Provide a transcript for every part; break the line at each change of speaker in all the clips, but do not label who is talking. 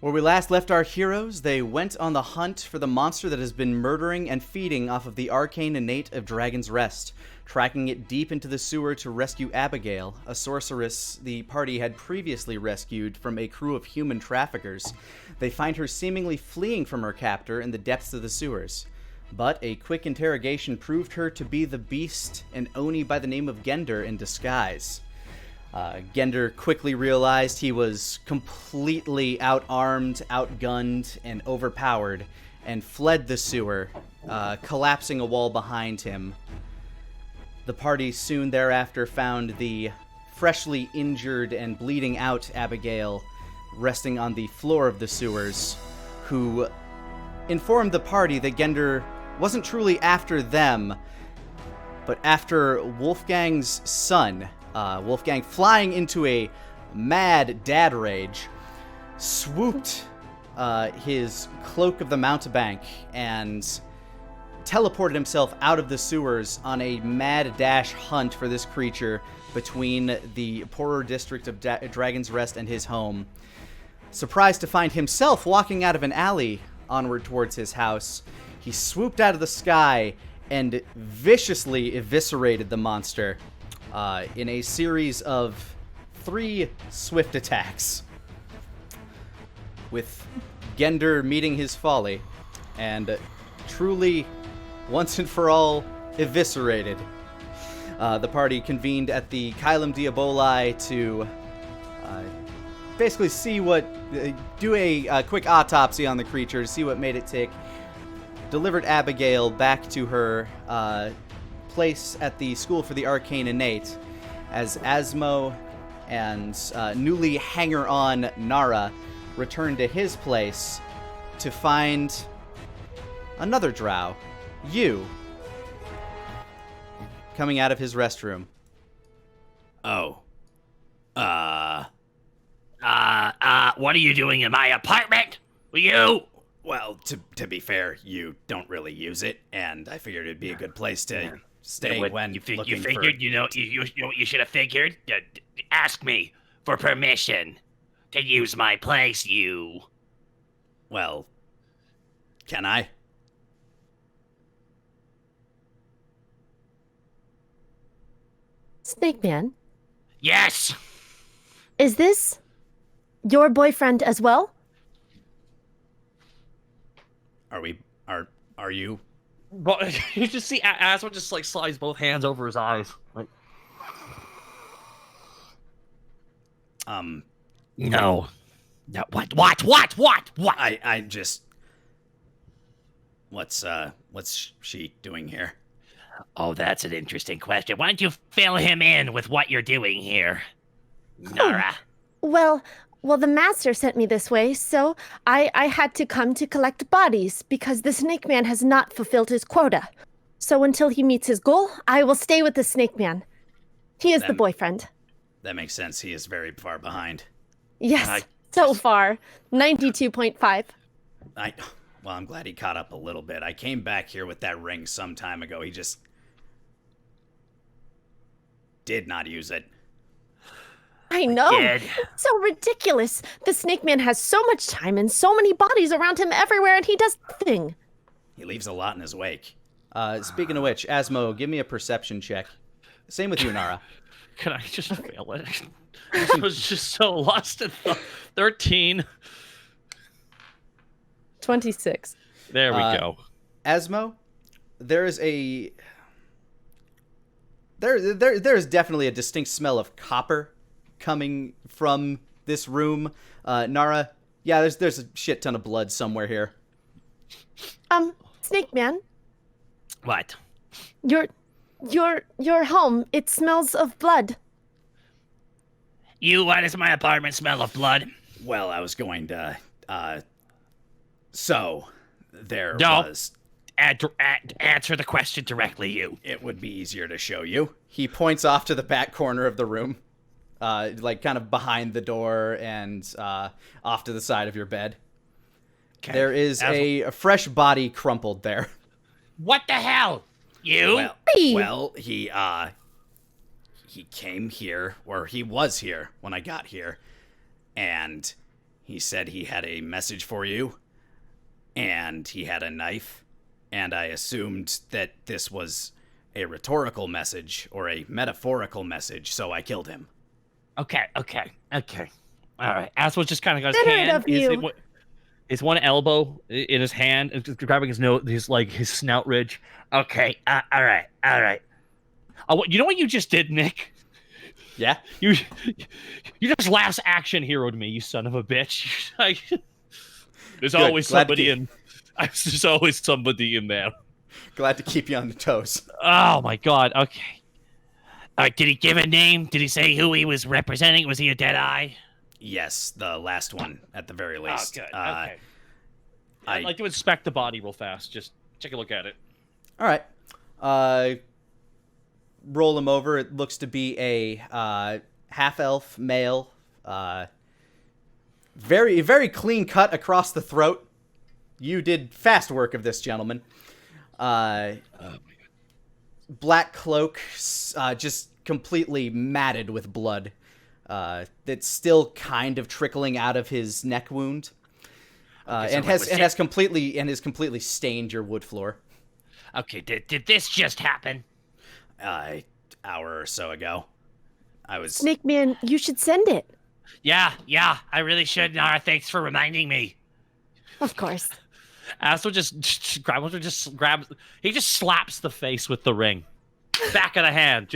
Where we last left our heroes, they went on the hunt for the monster that has been murdering and feeding off of the arcane innate of Dragon's Rest, tracking it deep into the sewer to rescue Abigail, a sorceress the party had previously rescued from a crew of human traffickers. They find her seemingly fleeing from her captor in the depths of the sewers. But a quick interrogation proved her to be the beast, an Oni by the name of Gender in disguise. Gender quickly realized he was completely outarmed, outgunned, and overpowered, and fled the sewer, collapsing a wall behind him. The party soon thereafter found the freshly injured and bleeding out Abigail resting on the floor of the sewers, who informed the party that Gender wasn't truly after them, but after Wolfgang's son. Wolfgang, flying into a mad dad rage, swooped his Cloak of the Mountebank and teleported himself out of the sewers on a mad dash hunt for this creature between the poorer district of Dragon's Rest and his home. Surprised to find himself walking out of an alley onward towards his house, he swooped out of the sky and viciously eviscerated the monster in a series of 3 swift attacks, with Gender meeting his folly and truly, once and for all, eviscerated. The party convened at the Kylum Diaboli to basically see do a quick autopsy on the creature to see what made it tick. Delivered Abigail back to her place at the School for the Arcane Innate, as Asmo and newly hanger-on Nara returned to his place to find another Drow, you, coming out of his restroom.
Oh.
What are you doing in my apartment? You?
Well, to be fair, you don't really use it, and I figured it'd be a good place to stay when
you
looking
figured,
for...
you know what you should have figured? Ask me for permission to use my place, you.
Well, can I?
Snake Man,
Yes!
is this your boyfriend as well?
Are you?
But you just see Asma just like slides both hands over his eyes. Like,
No. No. What?
I just... What's she doing here?
Oh, that's an interesting question. Why don't you fill him in with what you're doing here, Nara?
Well, the master sent me this way, so I had to come to collect bodies because the Snake Man has not fulfilled his quota. So until he meets his goal, I will stay with the Snake Man. He is the boyfriend.
That makes sense. He is very far behind.
Yes, so far. 92.5.
Well, I'm glad he caught up a little bit. I came back here with that ring some time ago. He just did not use it.
I know.
Did.
So ridiculous. The Snake Man has so much time and so many bodies around him everywhere, and he does nothing.
He leaves a lot in his wake.
Speaking of which, Asmo, give me a perception check. Same with you, Nara.
can I just fail it? I was just so lost in thought. 13.
26.
There we go.
Asmo, there is definitely a distinct smell of copper coming from this room. Nara, yeah, there's a shit ton of blood somewhere here.
Snake Man,
What?
your home, it smells of blood.
Why does my apartment smell of blood?
Well, I was going to, so there
No.
was...
Answer the question directly, you.
It would be easier to show you.
He points off to the back corner of the room, like kind of behind the door and off to the side of your bed.
Okay.
There is a fresh body crumpled there.
What the hell? You?
Well, he came here, or he was here when I got here, and he said he had a message for you, and he had a knife, and I assumed that this was a rhetorical message or a metaphorical message, so I killed him.
Okay. All right.
Aswell just kind of got his
Considerate
hand.
of you.
His one elbow in his hand, and just grabbing his nose, his snout ridge.
Okay. All right.
Oh, you know what you just did, Nick?
Yeah?
You just last action heroed me, you son of a bitch. There's
Good.
always
Glad to
somebody
keep-
in. There's always somebody in there.
Glad to keep you on the toes.
Oh my god. Okay.
All right. Did he give a name? Did he say who he was representing? Was he a dead eye?
Yes, the last one, at the very least.
good. Okay.
I'd like to inspect the body real fast. Just take a look at it.
All right. Roll him over. It looks to be a half-elf male. Very, very clean cut across the throat. You did fast work of this gentleman. Black cloak, just completely matted with blood. That's still kind of trickling out of his neck wound, and has completely stained your wood floor.
Okay. Did this just happen?
Hour or so ago. I was...
Snake Man, you should send it.
Yeah. I really should, Nara. Thanks for reminding me.
Of course.
Aswell he just slaps the face with the ring. Back of the hand.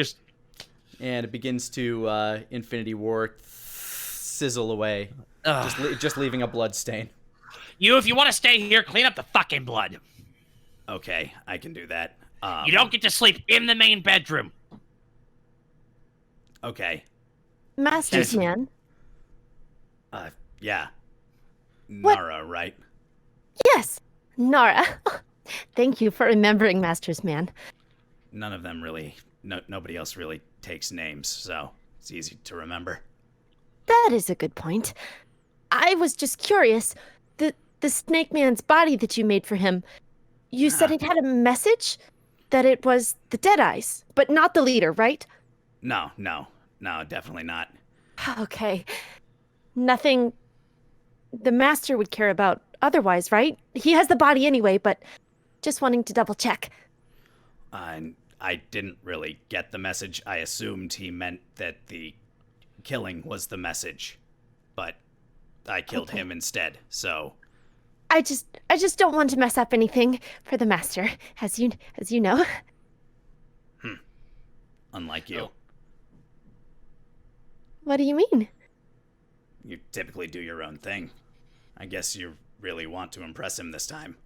And it begins to Infinity War sizzle away, just leaving a blood stain.
If you want to stay here, clean up the fucking blood.
Okay, I can do that.
You don't get to sleep in the main bedroom.
Okay.
Master's Man.
Yeah.
What?
Nara, right?
Yes, Nara. Thank you for remembering, Master's Man.
None of them really... nobody else really takes names, so it's easy to remember.
That is a good point. I was just curious. The Snake Man's body that you made for him, you said it had a message? That it was the Deadeyes, but not the leader, right?
No, definitely not.
Okay. Nothing the Master would care about otherwise, right? He has the body anyway, but just wanting to double check.
I didn't really get the message. I assumed he meant that the killing was the message, but I killed him instead, so...
I just don't want to mess up anything for the Master, as you know.
Unlike you.
What do you mean?
You typically do your own thing. I guess you really want to impress him this time.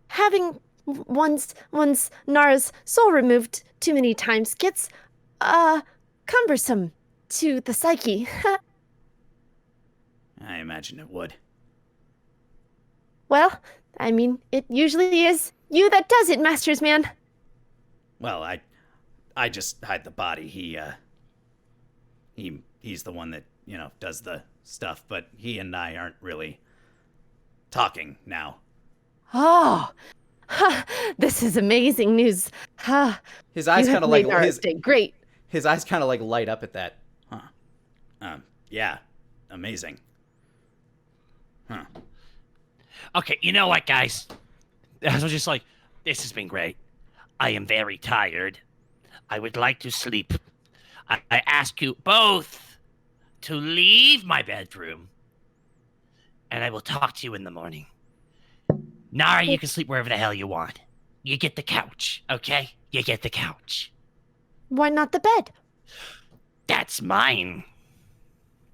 Having one's Nara's soul removed too many times gets cumbersome to the psyche.
I imagine it would.
Well, I mean, it usually is you that does it, Master's Man.
Well, I just hide the body. He's the one that, does the stuff, but he and I aren't really talking now.
Oh, this is amazing news.
His eyes
You
kind
have
of like
made Nara's day great.
his eyes kind of like light up at that.
Yeah, amazing. Huh.
Okay, you know what, guys? I was just like, this has been great. I am very tired. I would like to sleep. I ask you both to leave my bedroom, and I will talk to you in the morning. Nara, you can sleep wherever the hell you want. You get the couch, okay? You get the couch.
Why not the bed?
That's mine.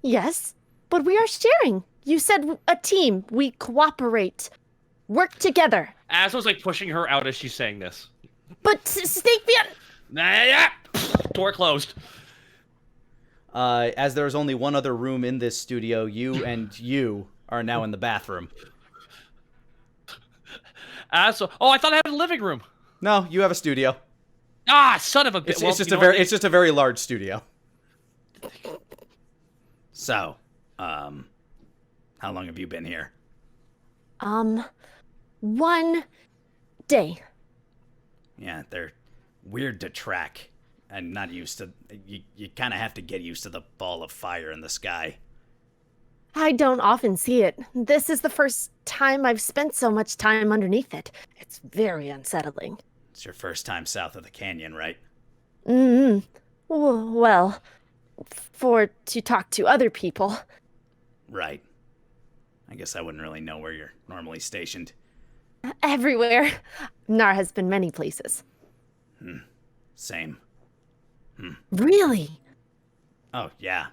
Yes, but we are sharing. You said a team. We cooperate. Work together.
Aswell's pushing her out as she's saying this.
But Snake Man...
Door closed.
As there is only one other room in this studio, you are now in the bathroom.
Aswell. Oh, I thought I had a living room.
No, you have a studio.
Ah, son of a bitch.
It's just a very large studio.
So, how long have you been here?
1 day.
Yeah, they're weird to track. And not used to... You kind of have to get used to the ball of fire in the sky.
I don't often see it. This is the first time I've spent so much time underneath it. It's very unsettling.
It's your first time south of the canyon, right?
Mm-hmm. Well, to talk to other people.
Right. I guess I wouldn't really know where you're normally stationed.
Everywhere. Nar has been many places.
Same.
Really?
Oh, yeah.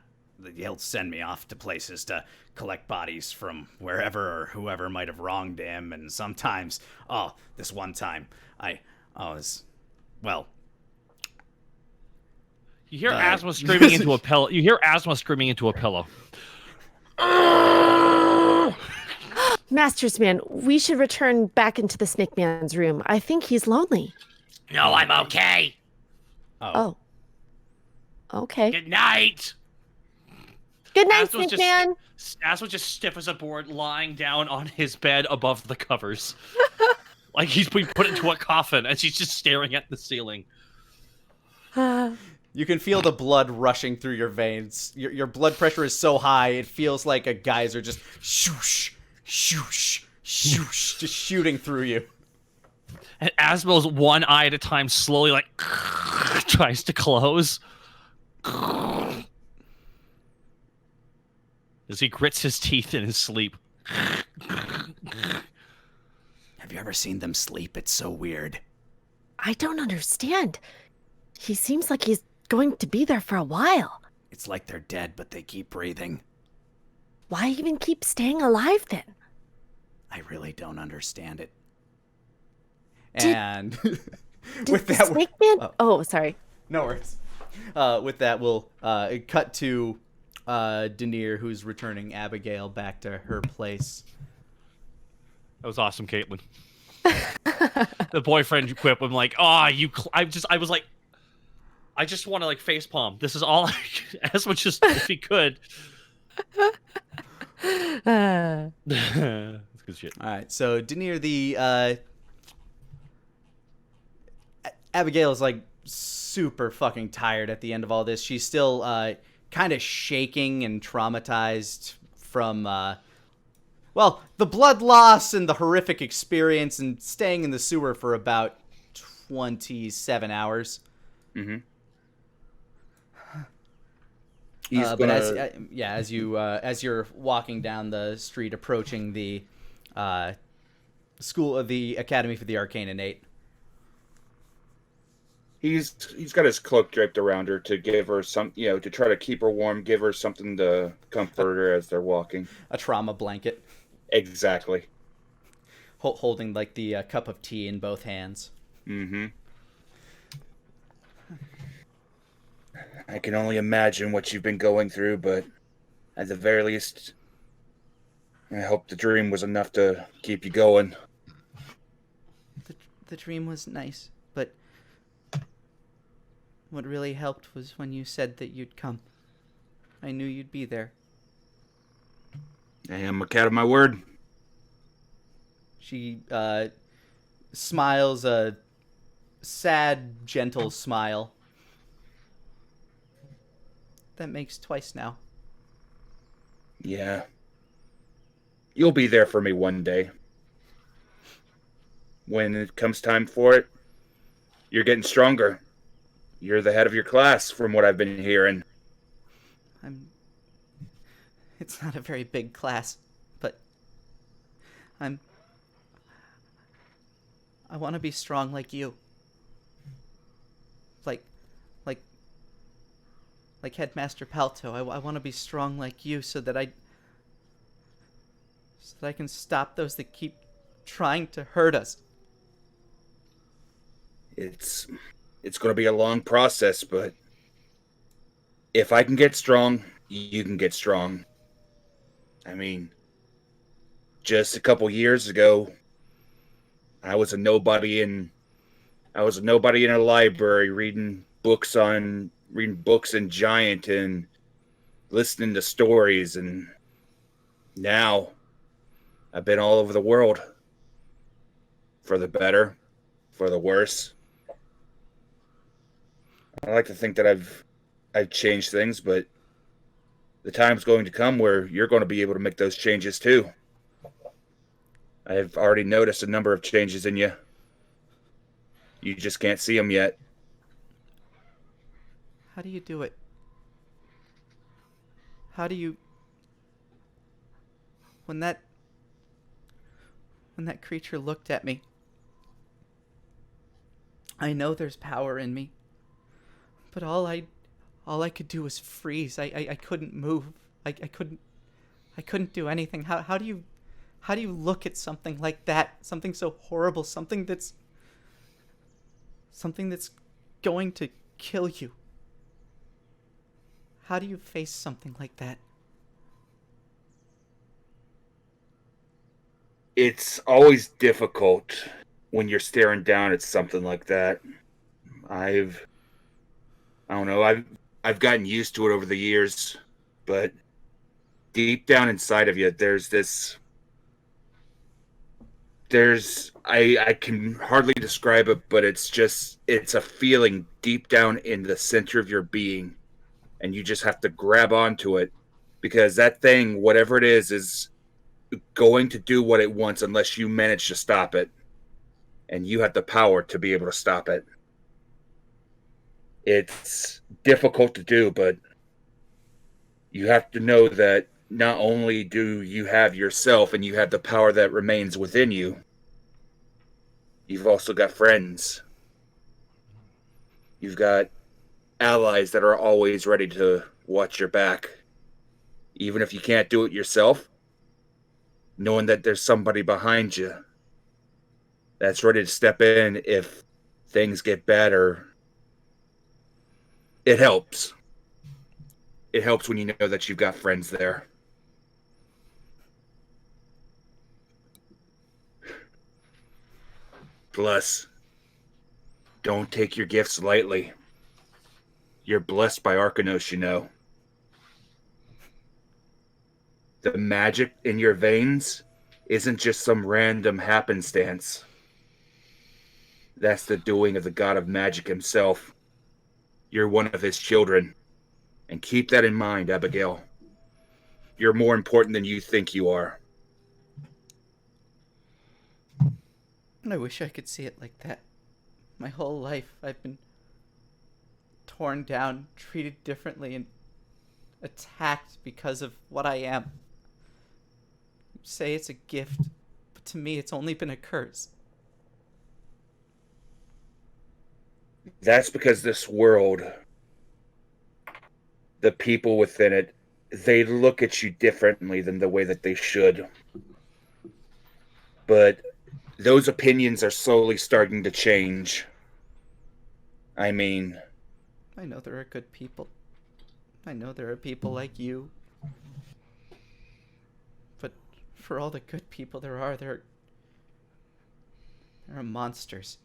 He'll send me off to places to collect bodies from wherever or whoever might have wronged him, and sometimes, this one time, well...
You hear Asma screaming into a pillow. You hear Asma screaming into a pillow.
Master's man, we should return back into the Snake Man's room. I think he's lonely.
No, I'm okay.
Oh. Okay.
Good night.
Good night,
Asma's
Snake Man.
Asma's just stiff as a board, lying down on his bed above the covers. Like he's been put into a coffin, and she's just staring at the ceiling.
You can feel the blood rushing through your veins. Your blood pressure is so high, it feels like a geyser just shoosh, shoosh, shoosh, just shooting through you.
And Asmo's one eye at a time slowly, like, tries to close. As he grits his teeth in his sleep.
Have you ever seen them sleep? It's so weird.
I don't understand. He seems like he's going to be there for a while.
It's like they're dead, but they keep breathing.
Why even keep staying alive then?
I really don't understand it.
And
Did the Snake Man... Oh, sorry.
No worries. With that, we'll cut to Denier, who's returning Abigail back to her place.
That was awesome, Caitlin. The boyfriend quip. I'm like, I was like, I just want to like facepalm. This is all. As much as if he could. That's good shit.
All right, so Denier, the Abigail is like super fucking tired at the end of all this. She's still kind of shaking and traumatized from the blood loss and the horrific experience and staying in the sewer for about 27 hours.
Mm-hmm.
As you're walking down the street, approaching the school of the Academy for the Arcane Innate,
He's got his cloak draped around her to give her some, to try to keep her warm, give her something to comfort her as they're walking.
a trauma blanket,
Exactly.
holding like the cup of tea in both hands.
Mm-hmm. I can only imagine what you've been going through, but at the very least, I hope the dream was enough to keep you going.
The dream was nice, but what really helped was when you said that you'd come. I knew you'd be there.
I am a cat of my word.
She smiles a sad, gentle smile. That makes twice now.
Yeah. You'll be there for me one day. When it comes time for it, you're getting stronger. You're the head of your class, from what I've been hearing.
It's not a very big class, but I want to be strong like you. Like Headmaster Palto. I want to be strong like you so that I can stop those that keep trying to hurt us.
It's going to be a long process, but if I can get strong, you can get strong. I mean, just a couple years ago, I was a nobody in a library reading books in Giant and listening to stories, and now I've been all over the world. For the better, for the worse. I like to think that I've changed things, but the time's going to come where you're going to be able to make those changes too. I've already noticed a number of changes in you. You just can't see them yet.
How do you do it? How do you... When that creature looked at me, I know there's power in me, but all I could do was freeze. I couldn't move. I couldn't do anything. How do you look at something like that? Something so horrible, something that's going to kill you. How do you face something like that?
It's always difficult when you're staring down at something like that. I don't know, I've gotten used to it over the years, but deep down inside of you, I can hardly describe it, but it's a feeling deep down in the center of your being, and you just have to grab onto it, because that thing, whatever it is going to do what it wants unless you manage to stop it, and you have the power to be able to stop it. It's difficult to do, but you have to know that not only do you have yourself and you have the power that remains within you, you've also got friends. You've got allies that are always ready to watch your back. Even if you can't do it yourself, knowing that there's somebody behind you that's ready to step in if things get bad, or it helps. It helps when you know that you've got friends there. Plus, don't take your gifts lightly. You're blessed by Arcanos, you know. The magic in your veins isn't just some random happenstance. That's the doing of the god of magic himself. You're one of his children. And keep that in mind, Abigail. You're more important than you think you are.
I wish I could see it like that. My whole life, I've been torn down, treated differently, and attacked because of what I am. You say it's a gift, but to me it's only been a curse.
That's because this world, the people within it, they look at you differently than the way that they should. But those opinions are slowly starting to change. I mean,
I know there are good people. I know there are people like you. But for all the good people there are monsters.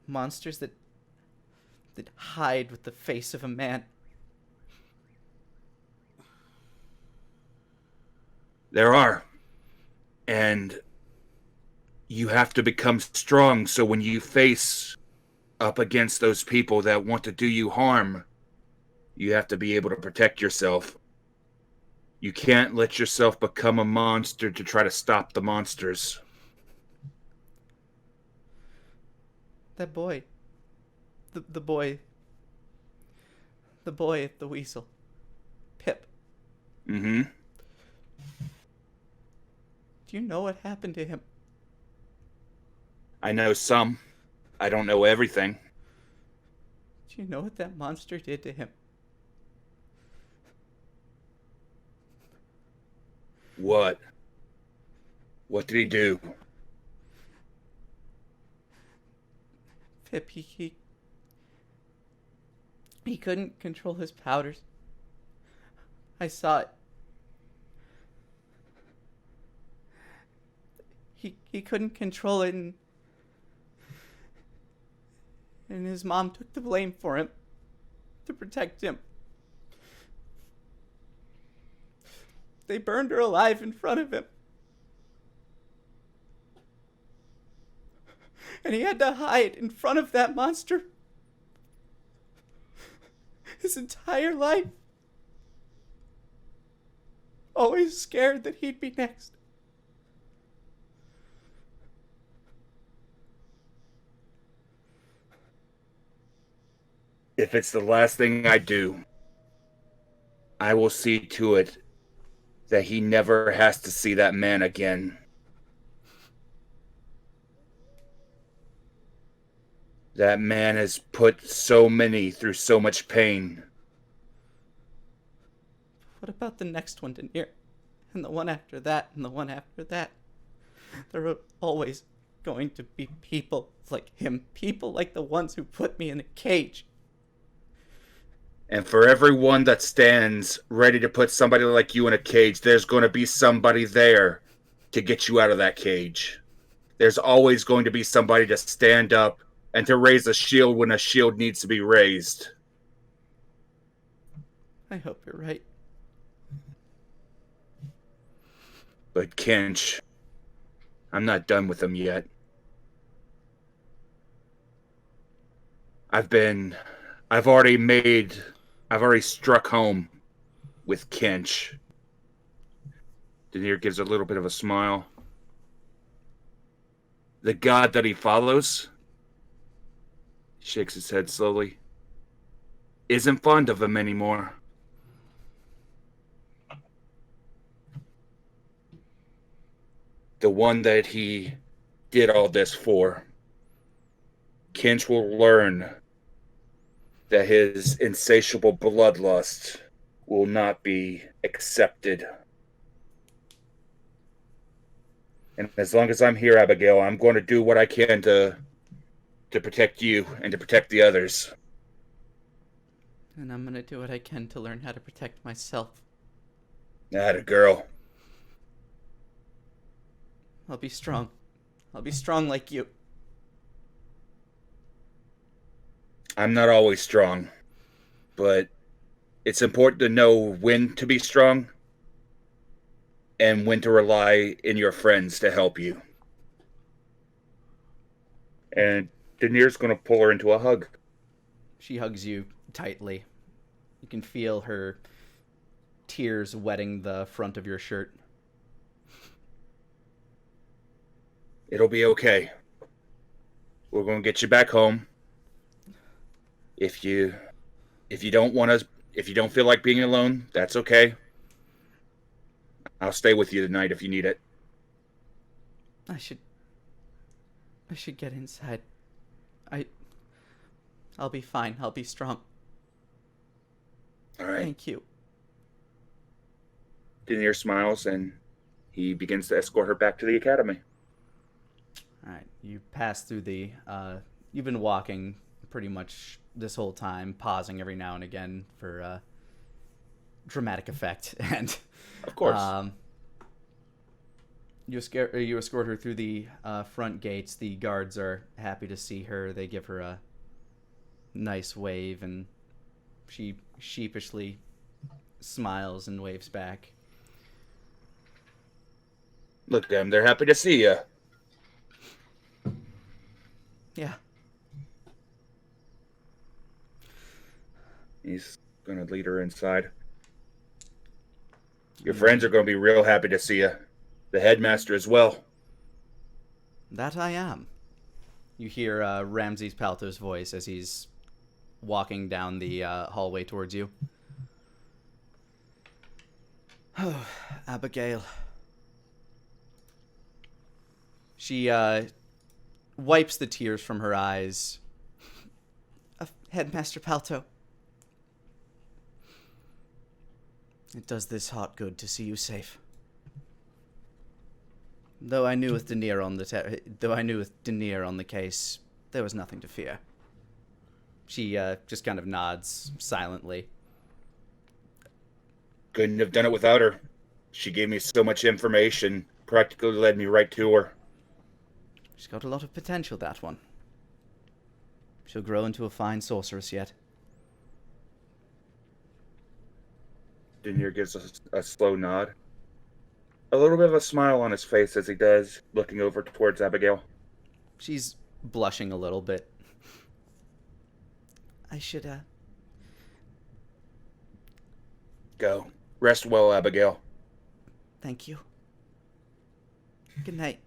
Monsters that hide with the face of a man.
there are. And you have to become strong, so when you face up against those people that want to do you harm, you have to be able to protect yourself. You can't let yourself become a monster to try to stop the monsters.
That boy. The boy at the weasel. Pip.
Mm-hmm.
Do you know what happened to him?
I know some. I don't know everything.
Do you know what that monster did to him?
What? What did he do?
Pip, he couldn't control his powders. I saw it. He couldn't control it, and his mom took the blame for him to protect him. They burned her alive in front of him. And he had to hide in front of that monster his entire life. always scared that he'd be next.
If it's the last thing I do, I will see to it that he never has to see that man again. That man has put so many through so much pain.
What about the next one, Denier? And the one after that, and the one after that? There are always going to be people like him, people like the ones who put me in a cage.
And for everyone that stands ready to put somebody like you in a cage, there's going to be somebody there to get you out of that cage. There's always going to be somebody to stand up and to raise a shield when a shield needs to be raised.
I hope you're right.
But Kinch, I'm not done with him yet. I've already struck home with Kinch. Denier gives a little bit of a smile. The god that he follows, shakes his head slowly, isn't fond of him anymore. The one that he did all this for, Kinch will learn that his insatiable bloodlust will not be accepted. And as long as I'm here, Abigail, I'm going to do what I can to protect you and to protect the others.
And I'm gonna do what I can to learn how to protect myself.
Atta girl.
I'll be strong. I'll be strong like you.
I'm not always strong, but it's important to know when to be strong and when to rely in your friends to help you. And Denier's going to pull her into a hug.
She hugs you tightly. You can feel her tears wetting the front of your shirt.
It'll be okay. We're going to get you back home. If you don't feel like being alone, that's okay. I'll stay with you tonight if you need it.
I should get inside. I'll be fine. I'll be strong.
All right.
Thank you.
Denier smiles and he begins to escort her back to the academy.
All right. You pass through the. You've been walking pretty much this whole time, pausing every now and again for dramatic effect, and
of course,
you escort her through the front gates. The guards are happy to see her. They give her a nice wave, and she sheepishly smiles and waves back.
Look at them; they're happy to see you.
Yeah.
He's going to lead her inside. Your friends are going to be real happy to see you. The headmaster as well.
That I am. You hear Ramses Palto's voice as he's walking down the hallway towards you. Oh, Abigail. She wipes the tears from her eyes. Headmaster Palto. It does this heart good to see you safe. Though I knew with Denier on the case, there was nothing to fear. She just kind of nods silently.
Couldn't have done it without her. She gave me so much information, practically led me right to her.
She's got a lot of potential, that one. She'll grow into a fine sorceress yet.
Denier gives a slow nod. A little bit of a smile on his face as he does, looking over towards Abigail.
She's blushing a little bit. I should,
Go. Rest well, Abigail.
Thank you. Good night.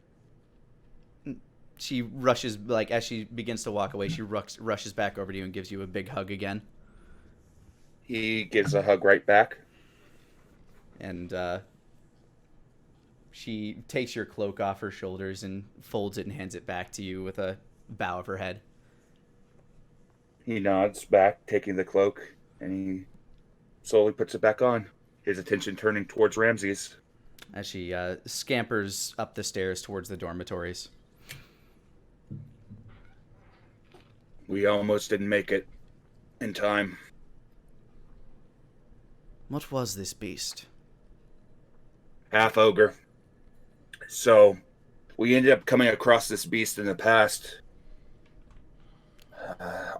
She rushes, like, as she begins to walk away, she rushes back over to you and gives you a big hug again.
He gives a hug right back.
And she takes your cloak off her shoulders and folds it and hands it back to you with a bow of her head.
He nods back, taking the cloak, and he slowly puts it back on, his attention turning towards Ramses.
As she scampers up the stairs towards the dormitories.
We almost didn't make it in time.
What was this beast?
Half ogre. So, we ended up coming across this beast in the past.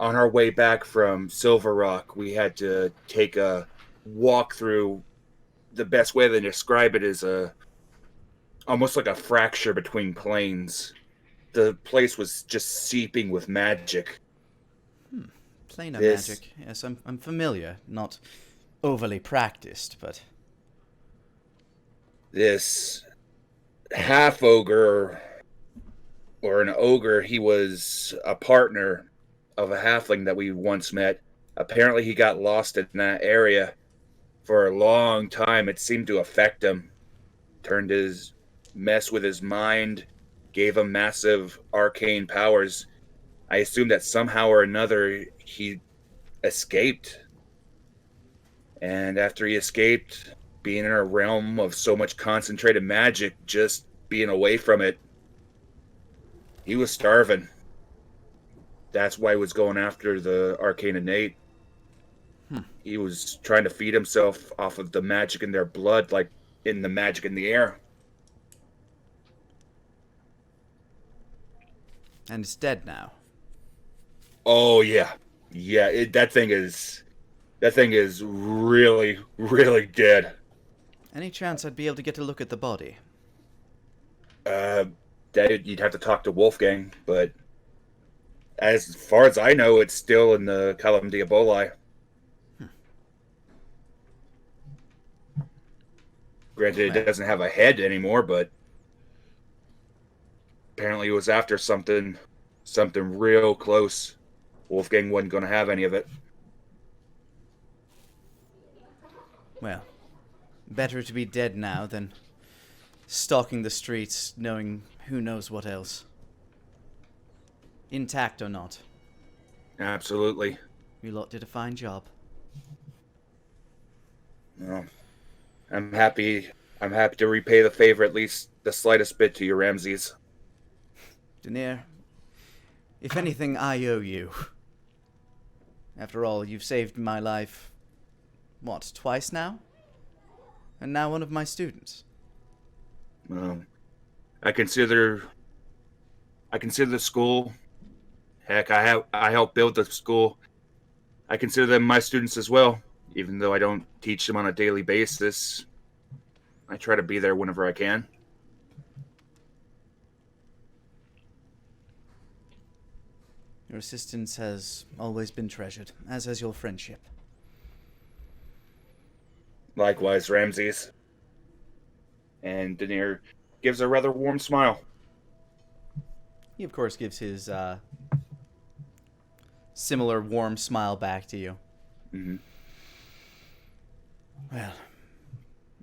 On our way back from Silver Rock, we had to take a walk through. The best way to describe it is almost like a fracture between planes. The place was just seeping with magic.
Planar magic. Yes, I'm familiar. Not overly practiced, but...
This half ogre, or an ogre, he was a partner of a halfling that we once met. Apparently he got lost in that area for a long time. It seemed to affect him. Turned his mess with his mind, gave him massive arcane powers. I assume that somehow or another he escaped. And after he escaped, being in a realm of so much concentrated magic, just being away from it, he was starving. That's why he was going after the arcane innate. He was trying to feed himself off of the magic in their blood, like in the magic in the air.
And it's dead now.
Oh yeah, yeah. That thing is really, really dead.
Any chance I'd be able to get a look at the body?
You'd have to talk to Wolfgang, but as far as I know, it's still in the Column Diaboli. Granted, it doesn't have a head anymore, but apparently it was after something real close. Wolfgang wasn't going to have any of it.
Well, better to be dead now than stalking the streets, knowing who knows what else. Intact or not.
Absolutely.
You lot did a fine job.
No. I'm happy to repay the favor, at least the slightest bit, to you, Ramses.
Daenerys, if anything, I owe you. After all, you've saved my life, what, twice now? And now one of my students.
I consider the school. Heck, I helped build the school. I consider them my students as well, even though I don't teach them on a daily basis. I try to be there whenever I can.
Your assistance has always been treasured, as has your friendship.
Likewise, Ramses. And Daenerys gives a rather warm smile.
He, of course, gives his similar warm smile back to you.
Mm-hmm.
Well,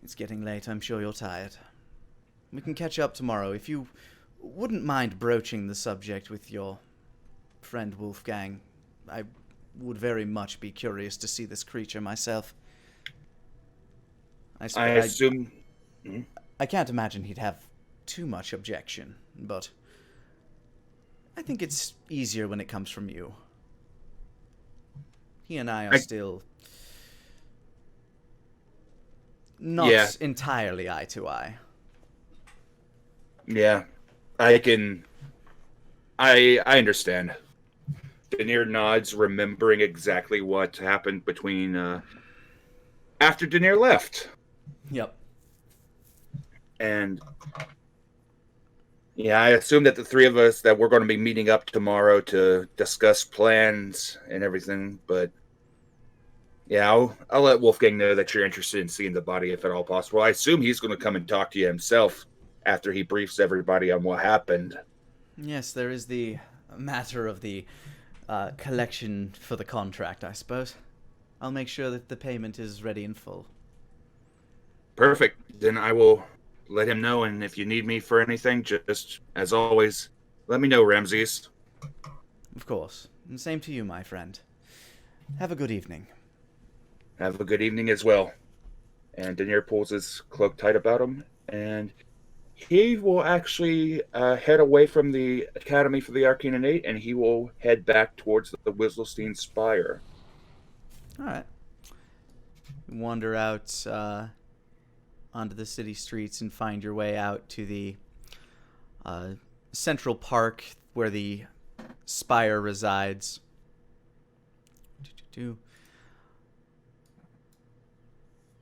it's getting late. I'm sure you're tired. We can catch up tomorrow. If you wouldn't mind broaching the subject with your friend Wolfgang, I would very much be curious to see this creature myself.
I assume...
I can't imagine he'd have too much objection, but I think it's easier when it comes from you. He and I are still not entirely eye to eye.
Yeah, I understand. Daenerys nods, remembering exactly what happened between after Daenerys left.
Yep.
And yeah, I assume that the three of us that we're going to be meeting up tomorrow to discuss plans and everything, but Yeah, I'll let Wolfgang know that you're interested in seeing the body if at all possible. I assume he's going to come and talk to you himself after he briefs everybody on what happened.
Yes, there is the matter of the collection for the contract, I suppose. I'll make sure that the payment is ready in full.
Perfect. Then I will let him know, and if you need me for anything, just, as always, let me know, Ramses.
Of course. And same to you, my friend. Have a good evening.
Have a good evening as well. And Denier pulls his cloak tight about him, and he will actually head away from the Academy for the Arcane Innate, and he will head back towards the Wisselstein Spire.
All right. Wander out onto the city streets and find your way out to the central park where the spire resides.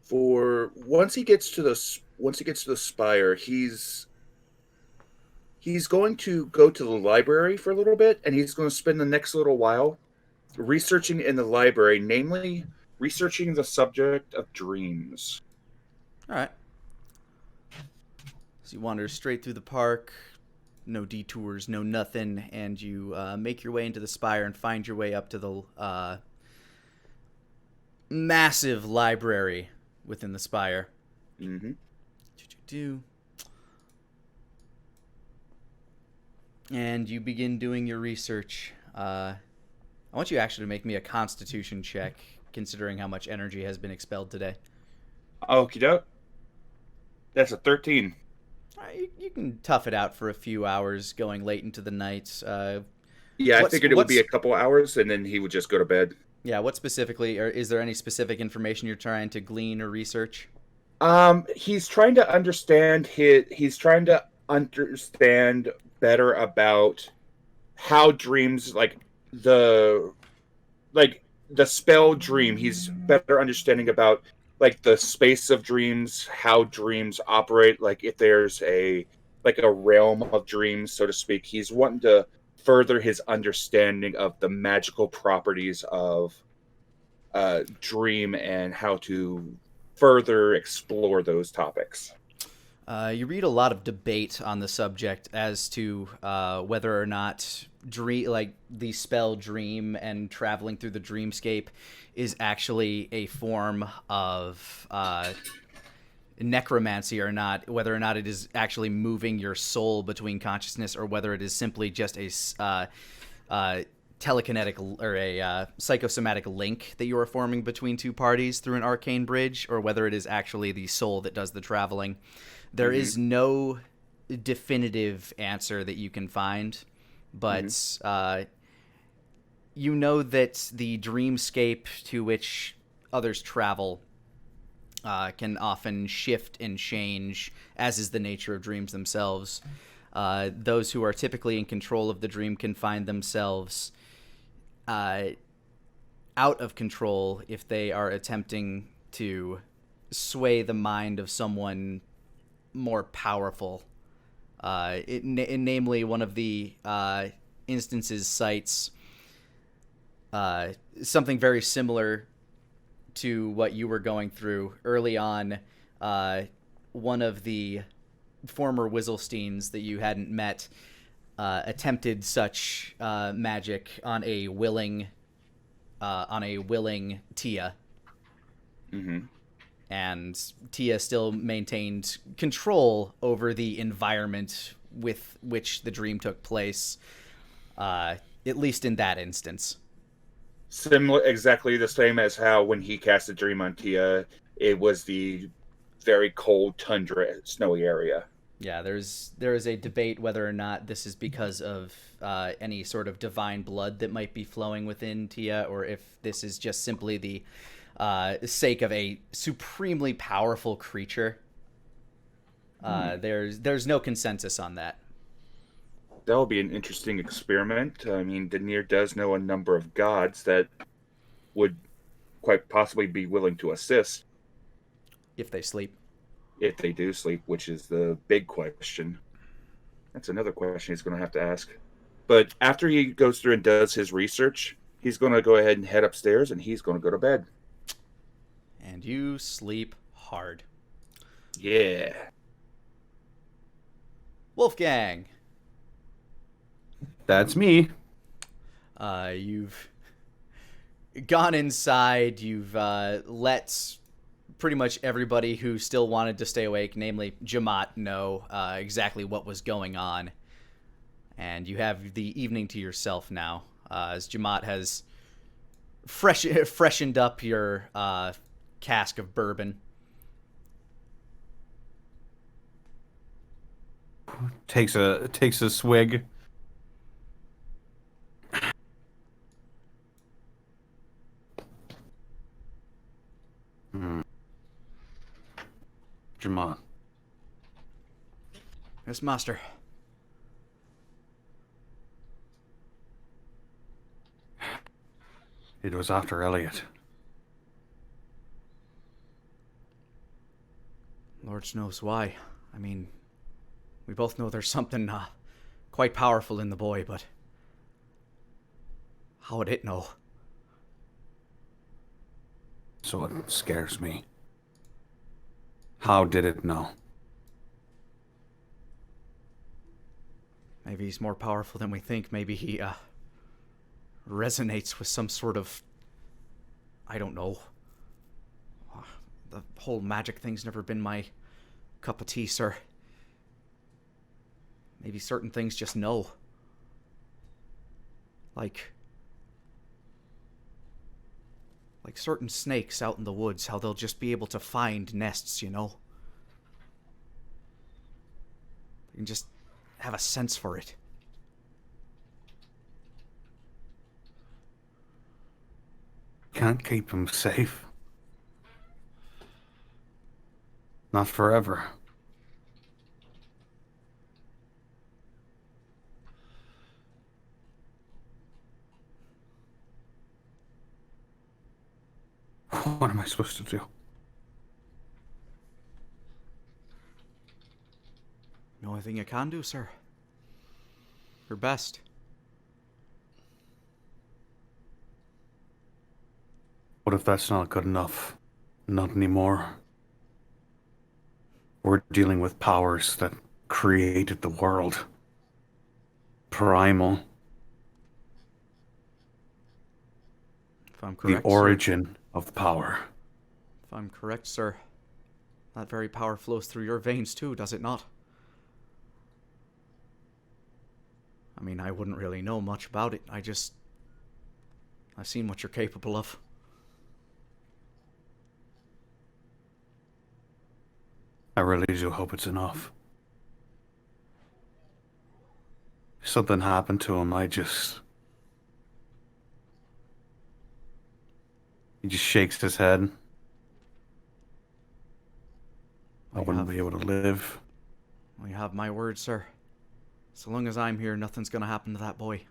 For once he gets to the spire, he's going to go to the library for a little bit, and he's going to spend the next little while researching in the library, namely researching the subject of dreams.
All right. So you wander straight through the park, no detours, no nothing, and you make your way into the spire and find your way up to the massive library within the spire.
Mm-hmm.
And you begin doing your research. I want you actually to make me a constitution check, considering how much energy has been expelled today.
Okie doke. That's a 13.
You can tough it out for a few hours, going late into the night.
Yeah, I figured it would be a couple hours, and then he would just go to bed.
Yeah, what specifically, or is there any specific information you're trying to glean or research?
He's trying to understand better about how dreams, like the spell dream. He's better understanding about like the space of dreams, how dreams operate, like if there's a realm of dreams, so to speak. He's wanting to further his understanding of the magical properties of dream and how to further explore those topics.
You read a lot of debate on the subject as to whether or not the spell dream and traveling through the dreamscape is actually a form of necromancy or not, whether or not it is actually moving your soul between consciousness, or whether it is simply just a telekinetic or a psychosomatic link that you are forming between two parties through an arcane bridge, or whether it is actually the soul that does the traveling. There is no definitive answer that you can find, but you know that the dreamscape to which others travel can often shift and change, as is the nature of dreams themselves. Those who are typically in control of the dream can find themselves out of control if they are attempting to sway the mind of someone more powerful. Namely, one of the instances cites something very similar to what you were going through early on. One of the former Wisselsteins that you hadn't met attempted such magic on a willing Tia.
Mm-hmm.
And Tia still maintained control over the environment with which the dream took place, at least in that instance.
Similar, exactly the same as how when he cast a dream on Tia, it was the very cold tundra, snowy area.
Yeah, there is a debate whether or not this is because of any sort of divine blood that might be flowing within Tia, or if this is just simply the sake of a supremely powerful creature. There's no consensus on that.
That will be an interesting experiment. I mean, Denier does know a number of gods that would quite possibly be willing to assist.
If they sleep.
If they do sleep, which is the big question. That's another question he's going to have to ask. But after he goes through and does his research, he's going to go ahead and head upstairs, and he's going to go to bed.
And you sleep hard.
Yeah.
Wolfgang.
That's me.
You've gone inside. You've let pretty much everybody who still wanted to stay awake, namely Jamat, know exactly what was going on. And you have the evening to yourself now, as Jamat has freshened up your cask of bourbon.
Takes a swig. Jamal.
Yes, master.
It was after Elliot.
Lord knows why. I mean, we both know there's something quite powerful in the boy, but how would it know?
So it scares me. How did it know?
Maybe he's more powerful than we think. Maybe he resonates with some sort of, I don't know. The whole magic thing's never been my cup of tea, sir. Maybe certain things just know. Like certain snakes out in the woods, how they'll just be able to find nests, you know? You can just have a sense for it.
Can't keep him safe. Not forever. What am I supposed to do?
The only thing you can do, sir. Your best.
What if that's not good enough? Not anymore. We're dealing with powers that created the world. Primal.
If I'm correct,
The origin of power.
If I'm correct, sir, that very power flows through your veins too, does it not? I mean, I wouldn't really know much about it. I've seen what you're capable of.
I really do hope it's enough. If something happened to him, He just shakes his head. I wouldn't be able to live.
Well, you have my word, sir. So long as I'm here, nothing's gonna happen to that boy.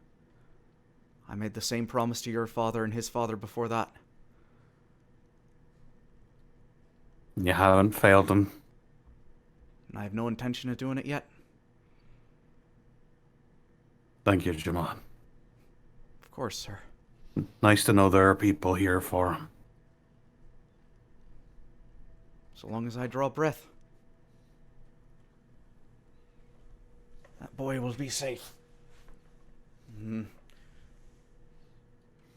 I made the same promise to your father and his father before that.
You haven't failed him.
And I have no intention of doing it yet.
Thank you, Jamal.
Of course, sir.
Nice to know there are people here for him.
So long as I draw breath. That boy will be safe.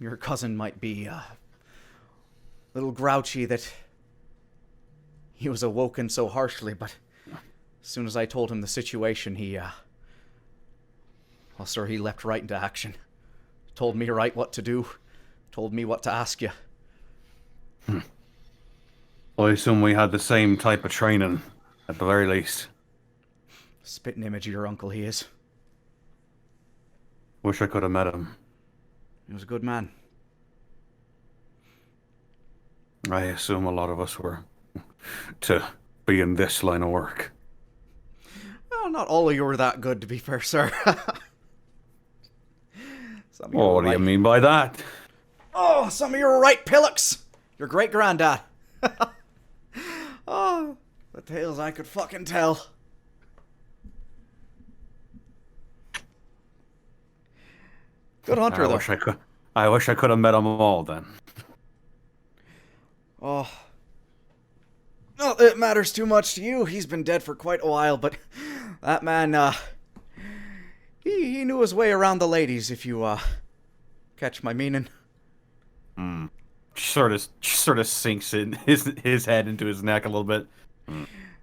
Your cousin might be a little grouchy that he was awoken so harshly, but as soon as I told him the situation, well, sir, he leapt right into action. Told me right what to do. Told me what to ask you.
Well, I assume we had the same type of training, at the very least.
Spitting image of your uncle, he is.
Wish I could have met him.
He was a good man.
I assume a lot of us were to be in this line of work.
Well, not all of you were that good, to be fair, sir. Some of you
Well,
were
what do you
right.
mean by that?
Oh, some of you were right, Pillocks. Your great-granddad. Oh, the tales I could fucking tell. Good hunter, though.
I wish I could have met them all then.
Oh, Not that it matters too much to you. He's been dead for quite a while, but that man, he knew his way around the ladies, if you, catch my meaning.
Sort of sinks in his head into his neck a little bit.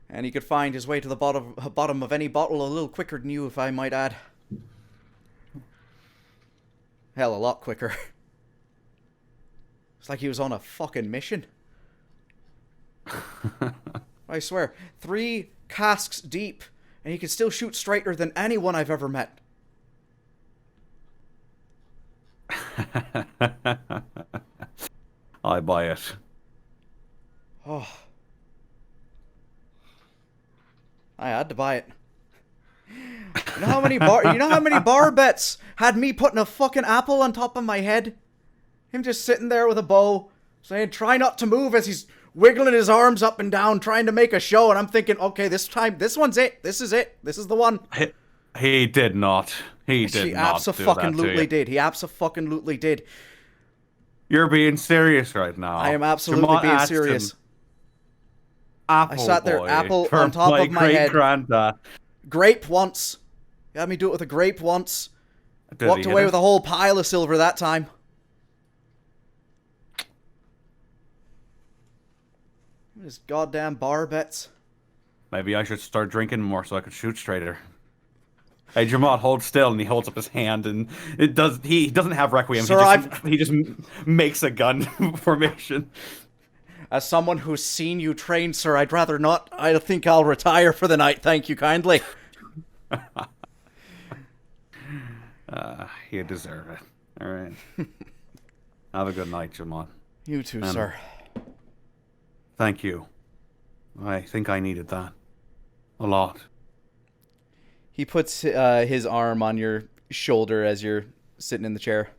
And he could find his way to the bottom of any bottle a little quicker than you, if I might add. Hell, a lot quicker. It's like he was on a fucking mission. I swear, 3 casks deep, and he can still shoot straighter than anyone I've ever met.
I buy it.
Oh. I had to buy it. You know how many bar bets had me putting a fucking apple on top of my head? Him just sitting there with a bow, saying, try not to move, as he's wiggling his arms up and down, trying to make a show, and I'm thinking, okay, this one's it. This is it. This is the one.
He did not. He did not do that to you.
He abso-fucking-lutely did.
You're being serious right now.
I am absolutely being serious.
Apple
I sat there,
boy,
apple on top of my head.
Granddad.
Grape once. You had me do it with a grape once. Walked away with a whole pile of silver that time. His goddamn bar bets.
Maybe I should start drinking more so I could shoot straighter. Hey, Jamot, hold still, and he holds up his hand, and he doesn't have Requiem.
Sir,
he just makes a gun formation.
As someone who's seen you train, sir, I'd rather not. I think I'll retire for the night. Thank you kindly.
You deserve it. All right. Have a good night, Jamot.
You too, sir.
Thank you. I think I needed that. A lot.
He puts his arm on your shoulder as you're sitting in the chair.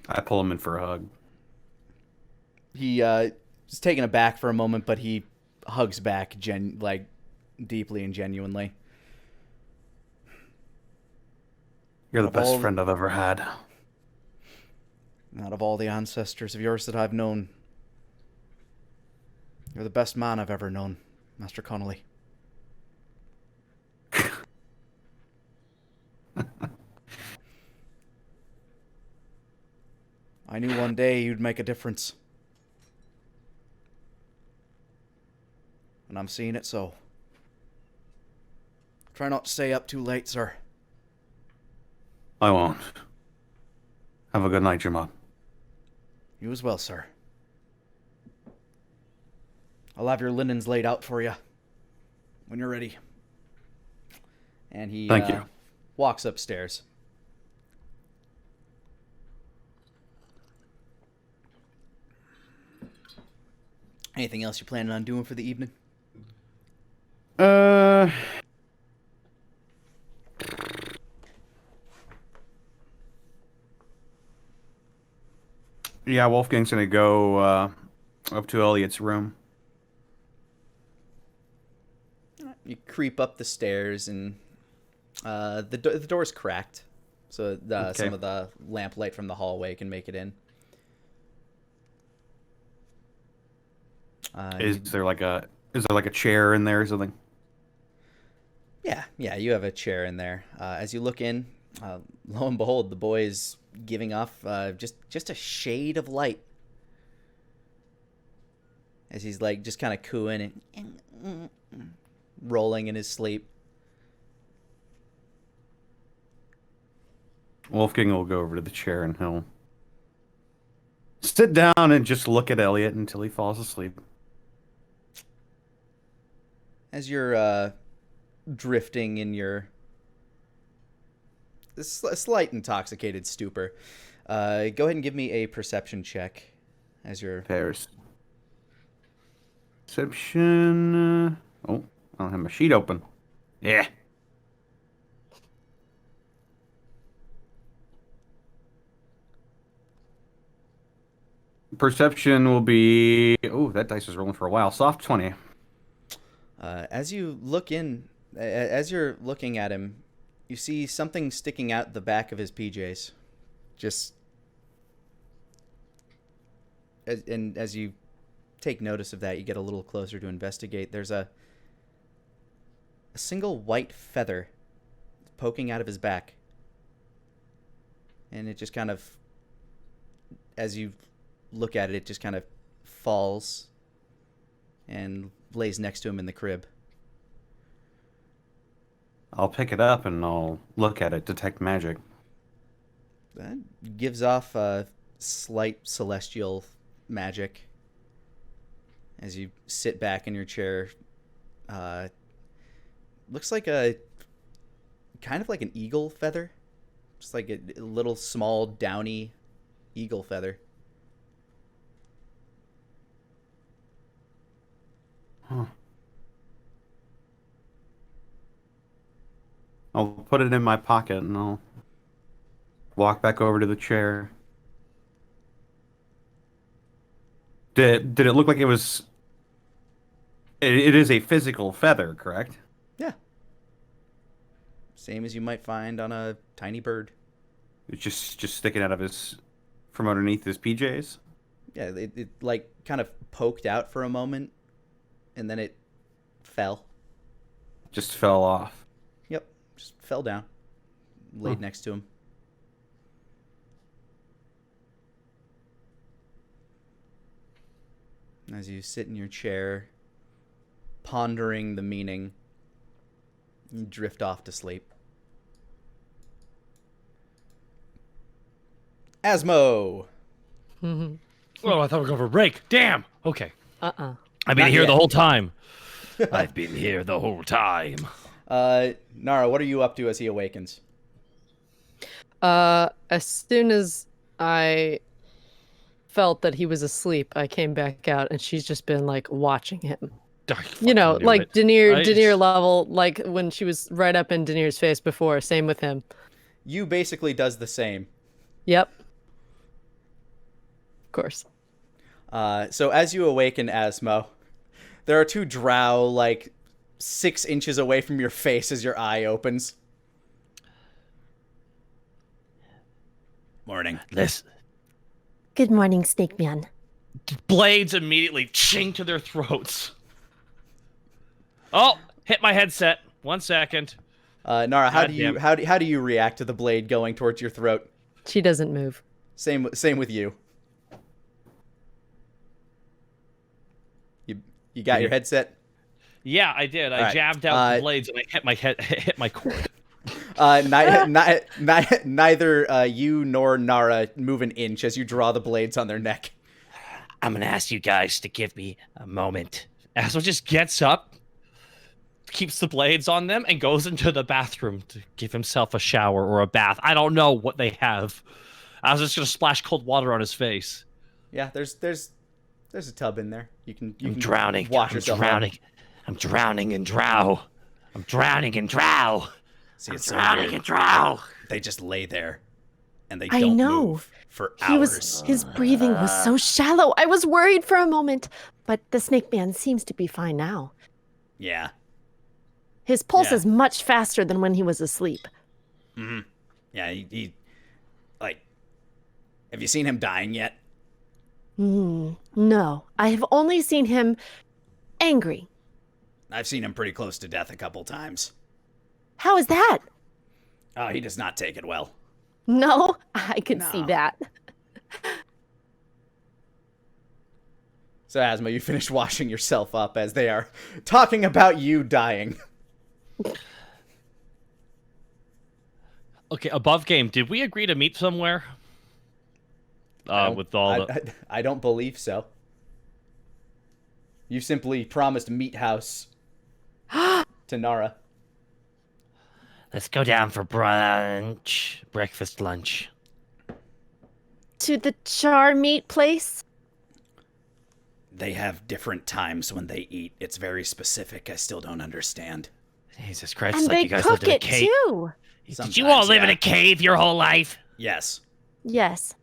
I pull him in for a hug.
He is taken aback for a moment, but he hugs back deeply and genuinely.
You're the best friend I've ever had.
Out of all the ancestors of yours that I've known, you're the best man I've ever known, Master Connolly. I knew one day you'd make a difference. And I'm seeing it so. Try not to stay up too late, sir.
I won't. Have a good night, Jamot.
You as well, sir. I'll have your linens laid out for you when you're ready. And he
Thank you.
Walks upstairs. Anything else you're planning on doing for the evening?
Yeah, Wolfgang's gonna go up to Elliot's room.
You creep up the stairs, and the door's cracked, so some of the lamplight from the hallway can make it in.
Is there like a chair in there or something?
Yeah, you have a chair in there. As you look in, lo and behold, the boy is giving off just a shade of light. As he's like just kind of cooing and rolling in his sleep.
Wolfgang will go over to the chair and he'll sit down and just look at Elliot until he falls asleep.
As you're drifting in your slight intoxicated stupor, go ahead and give me a perception check as you're...
Perception... Oh, I don't have my sheet open. Yeah. Perception will be... Oh, that dice is rolling for a while. Soft 20.
As you look in, as you're looking at him, you see something sticking out the back of his PJs. Just... And as you take notice of that, you get a little closer to investigate. There's a single white feather poking out of his back. And it just kind of, as you look at it, it just kind of falls and lays next to him in the crib.
I'll pick it up and I'll look at it, detect magic.
That gives off a slight celestial magic as you sit back in your chair. Looks like a kind of like an eagle feather, just like a little small downy eagle feather.
Huh. I'll put it in my pocket and I'll walk back over to the chair. Did it look like it was... It is a physical feather, correct?
Yeah. Same as you might find on a tiny bird.
It's just sticking out of from underneath his PJs?
Yeah, it like kind of poked out for a moment, and then it fell.
Just fell off.
Yep, just fell down. Laid next to him. As you sit in your chair, pondering the meaning, you drift off to sleep. Asmo!
Oh, I thought we were going for a break. Damn. Okay. I've been
Not
here
yet.
the whole time. I've been here the whole time.
Nara, what are you up to as he awakens?
As soon as I felt that he was asleep, I came back out, and she's just been like watching him. You know, like Denier level, like when she was right up in Denier's face before. Same with him.
You basically does the same.
Yep. Of course.
So as you awaken, Asmo, there are two drow like 6 inches away from your face as your eye opens.
Morning.
This
Good morning, Snake Man.
Blades immediately ching to their throats. Oh, hit my headset. 1 second.
Nara, how
Goddamn.
do you react to the blade going towards your throat?
She doesn't move.
Same with you. You got your headset?
Yeah, I did. I
right.
jabbed out the blades and I hit my cord.
Neither you nor Nara move an inch as you draw the blades on their neck.
I'm gonna ask you guys to give me a moment.
Asmo just gets up, keeps the blades on them, and goes into the bathroom to give himself a shower or a bath. I don't know what they have. I was just gonna splash cold water on his face.
Yeah, there's a tub in there. You can
Drowning.
Wash yourself.
I'm drowning in Drow. I'm drowning in Drow.
See, it's
Drowning
so
in
weird.
Drow.
They just lay there, and they
I
don't
know.
move for hours.
His breathing was so shallow. I was worried for a moment, but the Snake Man seems to be fine now.
Yeah.
His pulse
Yeah.
is much faster than when he was asleep.
Mm-hmm. Yeah, he like. Have you seen him dying yet?
No, I have only seen him angry.
I've seen him pretty close to death a couple times.
How is that?
Oh, he does not take it well.
No, I could see
No.
that.
So Asmo, you finish washing yourself up as they are talking about you dying.
Okay, above game, did we agree to meet somewhere? With all the...
I don't believe so. You simply promised Meat House to Nara.
Let's go down for brunch, breakfast, lunch.
To the char meat place?
They have different times when they eat. It's very specific. I still don't understand.
Jesus Christ,
And
it's like
they
you guys
cook
lived in a
it
cave.
too.
Did you all
Sometimes,
live in
yeah.
a cave your whole life?
Yes.
Yes.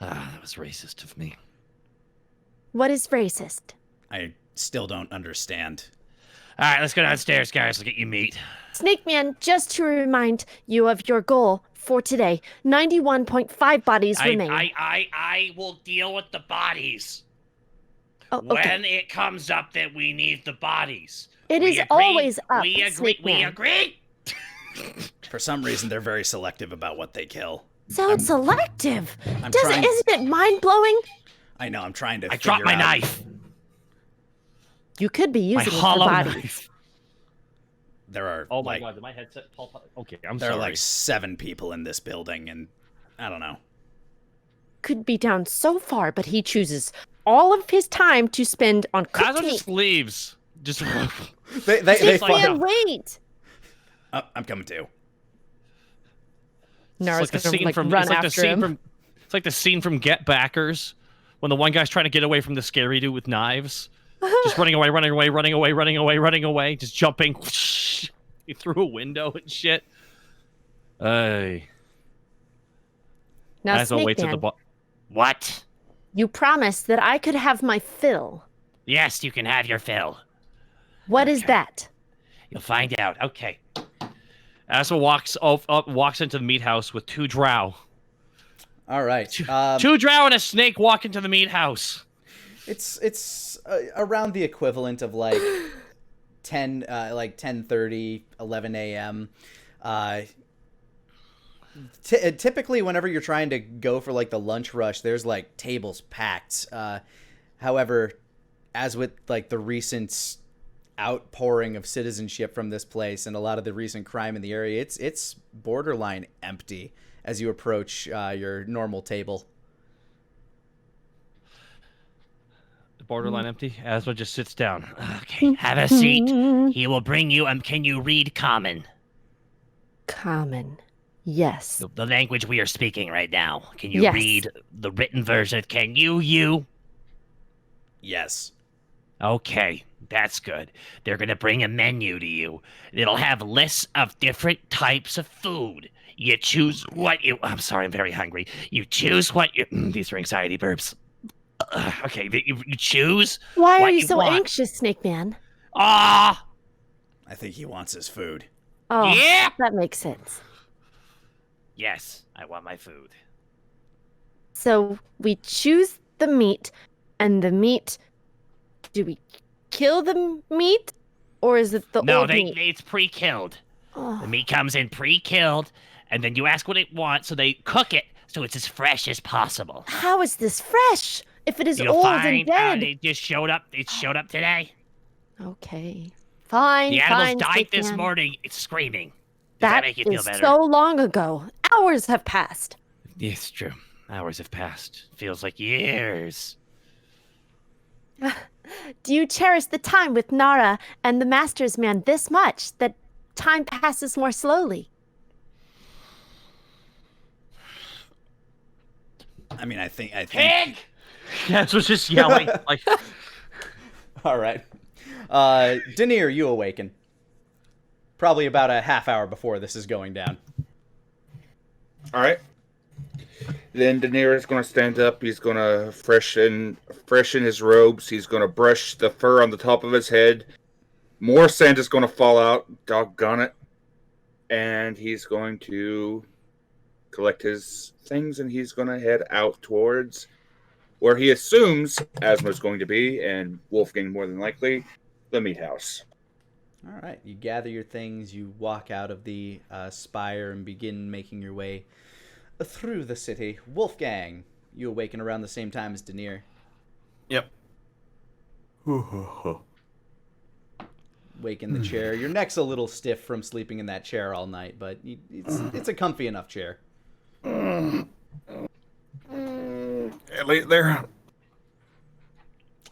Ah, that was racist of me.
What is racist?
I still don't understand.
All right, let's go downstairs, guys. I'll get you meat.
Snake Man, just to remind you of your goal for today, 91.5 bodies remain.
I will deal with the bodies.
Oh, okay.
When it comes up that we need the bodies.
It
We
is
agree?
always up,
We agree.
Snake
We
Man.
agree.
For some reason, they're very selective about what they kill.
So selective.
I'm
Isn't it mind-blowing?
I know. I'm trying to.
I dropped my
out-
knife.
You could be
My
using it for
hollow
bodies.
knife.
There are.
Oh my
like,
god, did my headset pop? Okay, I'm
There
sorry.
are like 7 people in this building, and I don't know.
Could be down so far, but he chooses all of his time to spend on cooked
Azra
meat.
just leaves. Just
They
Snake
fuck
Man,
up.
wait!
I'm coming too.
Nara's
it's like the
gonna
scene
like
from.
run
It's like the
after
scene
him.
from. It's like the scene from Get Backers, when the one guy's trying to get away from the scary dude with knives, just running away, just jumping through a window and shit. Hey.
Now,
As I
Snake
wait to
Man,
the
What?
you promised that I could have my fill.
Yes, you can have your fill.
What is that?
You'll find out. Okay.
Asa walks walks into the meat house with 2 drow.
All right.
2 drow and a snake walk into the meat house.
It's around the equivalent of like 10:30, 11 a.m. Typically, whenever you're trying to go for like the lunch rush, there's like tables packed. However, as with like the recent outpouring of citizenship from this place and a lot of the recent crime in the area, it's borderline empty as you approach your normal table.
Borderline empty. Asma just sits down.
Okay. Have a seat. He will bring you. Can you read Common?
Common. Yes.
The language we are speaking right now. Can you
Yes.
read the written version? Can you?
Yes.
Okay, that's good. They're gonna bring a menu to you. It'll have lists of different types of food. You choose what you. I'm sorry, I'm very hungry. You choose what you. These are anxiety burps. Okay, you choose.
Why are
what
you so
want.
anxious, Snake Man?
Ah,
I think he wants his food.
Oh,
yeah.
that makes sense.
Yes, I want my food.
So we choose the meat, and the meat. Do we kill the meat, or is it the
No,
old meat?
it's pre-killed. The
Oh,
meat comes in pre-killed, and then you ask what it wants, so they cook it so it's as fresh as possible.
how is this fresh? If it is
You'll
old
find
and dead.
it just showed up. It showed up today.
Okay. Fine.
The animals
fine,
died
Snake
this
Man.
morning. It's screaming. Does that make you feel
is
better?
so long ago. Hours have passed.
It's true. Hours have passed. Feels like years.
Do you cherish the time with Nara and the Master's Man this much that time passes more slowly?
I mean, I think.
Pig!
Asma was just yelling. Like,
All right. Denier, you awaken. Probably about a half hour before this is going down.
All right. Then Daenerys going to stand up. He's going to freshen his robes. He's going to brush the fur on the top of his head. More sand is going to fall out. Doggone it. And he's going to collect his things, and he's going to head out towards where he assumes Asma's going to be, and Wolfgang more than likely, the meat house.
All right. You gather your things, you walk out of the spire and begin making your way through the city. Wolfgang, you awaken around the same time as Denier.
Yep.
Wake in the chair. Your neck's a little stiff from sleeping in that chair all night, but it's a comfy enough chair.
Elliot there.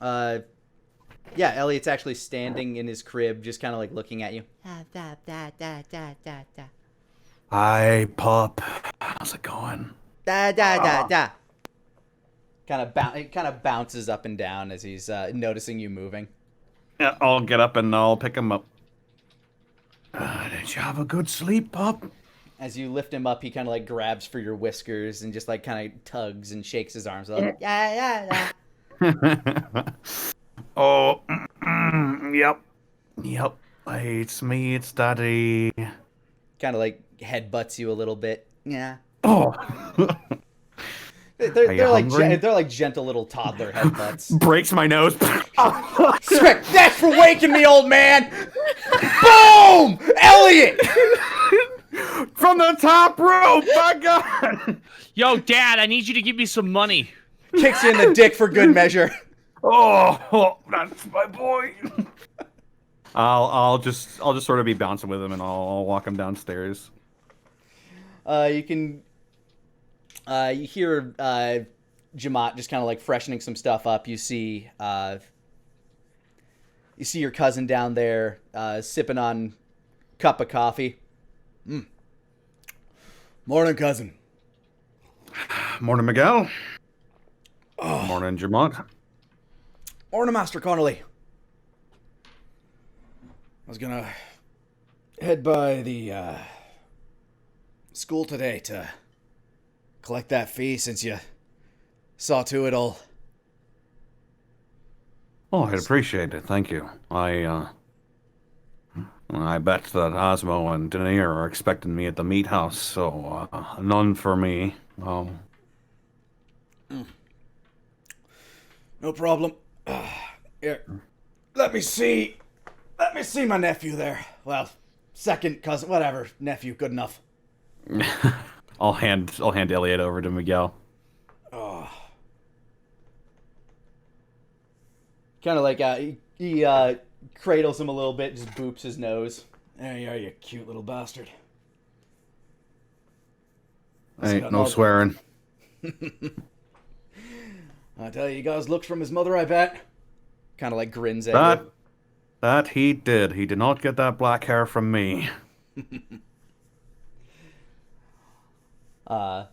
Yeah, Elliot's actually standing in his crib, just kind of like looking at you.
Hi, pup. How's it going?
Da da da da. It kind of bounces up and down as he's noticing you moving.
Yeah, I'll get up and I'll pick him up. Did you have a good sleep, pup?
As you lift him up, he kind of like grabs for your whiskers and just like kind of tugs and shakes his arms. Like, yeah.
Oh, yep. It's me, it's Daddy.
Kind of like headbutts you a little bit. Yeah.
Oh.
They're like
hungry?
they're like gentle little toddler headbutts.
Breaks my nose.
That's for waking me, old man. Boom, Elliot.
From the top rope, my God!
Yo, Dad, I need you to give me some money.
Kicks you in the dick for good measure.
Oh, that's my boy. I'll just sort of be bouncing with him, and I'll walk him downstairs.
You can you hear Jamat just kind of like freshening some stuff up. You see your cousin down there sipping on cup of coffee. Morning, cousin.
Morning, Miguel. Morning, Jamont.
Morning, Master Connolly. I was gonna head by the school today to collect that fee since you saw to it all.
Oh, I'd appreciate it. Thank you. I bet that Osmo and Denier are expecting me at the meat house, so none for me. Oh.
No problem. Here, let me see my nephew there. Well, second cousin, whatever. Nephew, good enough.
I'll hand Elliot over to Miguel.
Oh. Kind of like he cradles him a little bit, just boops his nose. There you are, you cute little bastard.
Ain't no swearing.
I tell you, he got his looks from his mother, I bet. Kind of like grins at you.
That he did. He did not get that black hair from me.
Yeah,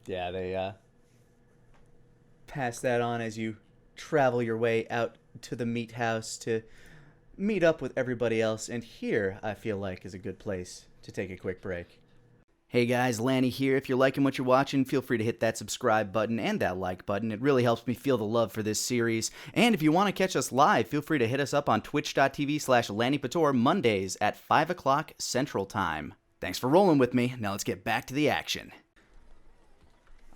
they pass that on as you travel your way out to the meat house to meet up with everybody else. And here, I feel like, is a good place to take a quick break. Hey guys, Lani here. If you're liking what you're watching, feel free to hit that subscribe button and that like button. It really helps me feel the love for this series. And if you want to catch us live, feel free to hit us up on twitch.tv/Lanipator Mondays at 5 o'clock Central Time. Thanks for rolling with me. Now let's get back to the action.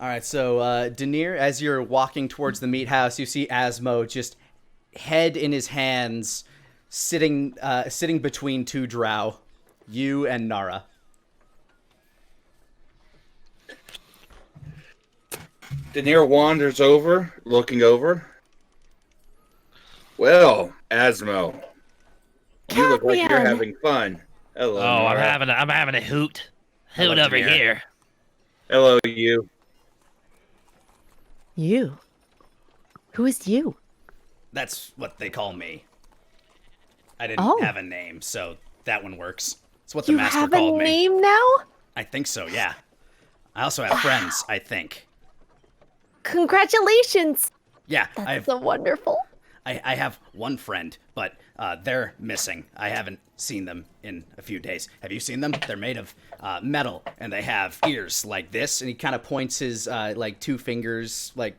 Alright, so Denier, as you're walking towards the meat house, you see Asmo just head in his hands, sitting between two Drow, you and Nara.
Denier wanders over, looking over. Well, Asmo, you look like you're having fun. Hello.
Oh,
Nara.
I'm having a hoot. Hoot
Hello,
over
Denier.
here.
Hello, you.
You? Who is you?
That's what they call me. I didn't have a name, so that one works. It's what the
You
master
have
called
a
me.
name now?
I think so, yeah. I also have friends, I think.
Congratulations!
Yeah,
That's so wonderful.
I have one friend, but they're missing. I haven't seen them in a few days. Have you seen them? They're made of metal, and they have ears like this. And he kind of points his like two fingers like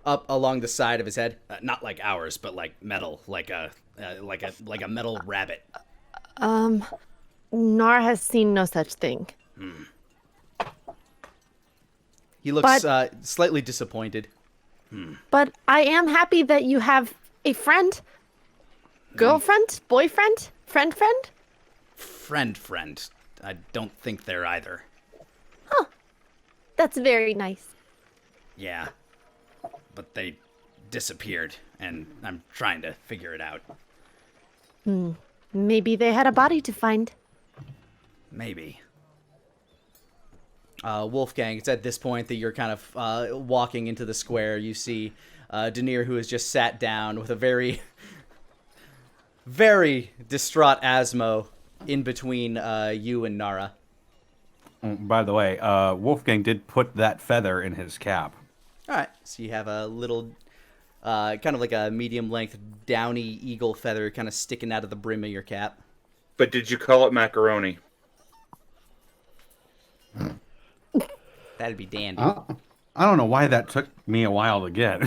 up along the side of his head. Not like ours, but like metal, like a metal rabbit.
Nara has seen no such thing.
He looks slightly disappointed.
But I am happy that you have a friend. Girlfriend? Boyfriend? Friend?
Friend. I don't think they're either.
Huh. That's very nice.
Yeah. But they disappeared, and I'm trying to figure it out.
Maybe they had a body to find.
Maybe.
Wolfgang, it's at this point that you're kind of walking into the square. You see Denier, who has just sat down with a very, very distraught Asmo in between you and Nara.
By the way, Wolfgang did put that feather in his cap.
All right, so you have a little, kind of like a medium-length downy eagle feather kind of sticking out of the brim of your cap.
But did you call it macaroni?
That'd be dandy.
I don't know why that took me a while to get.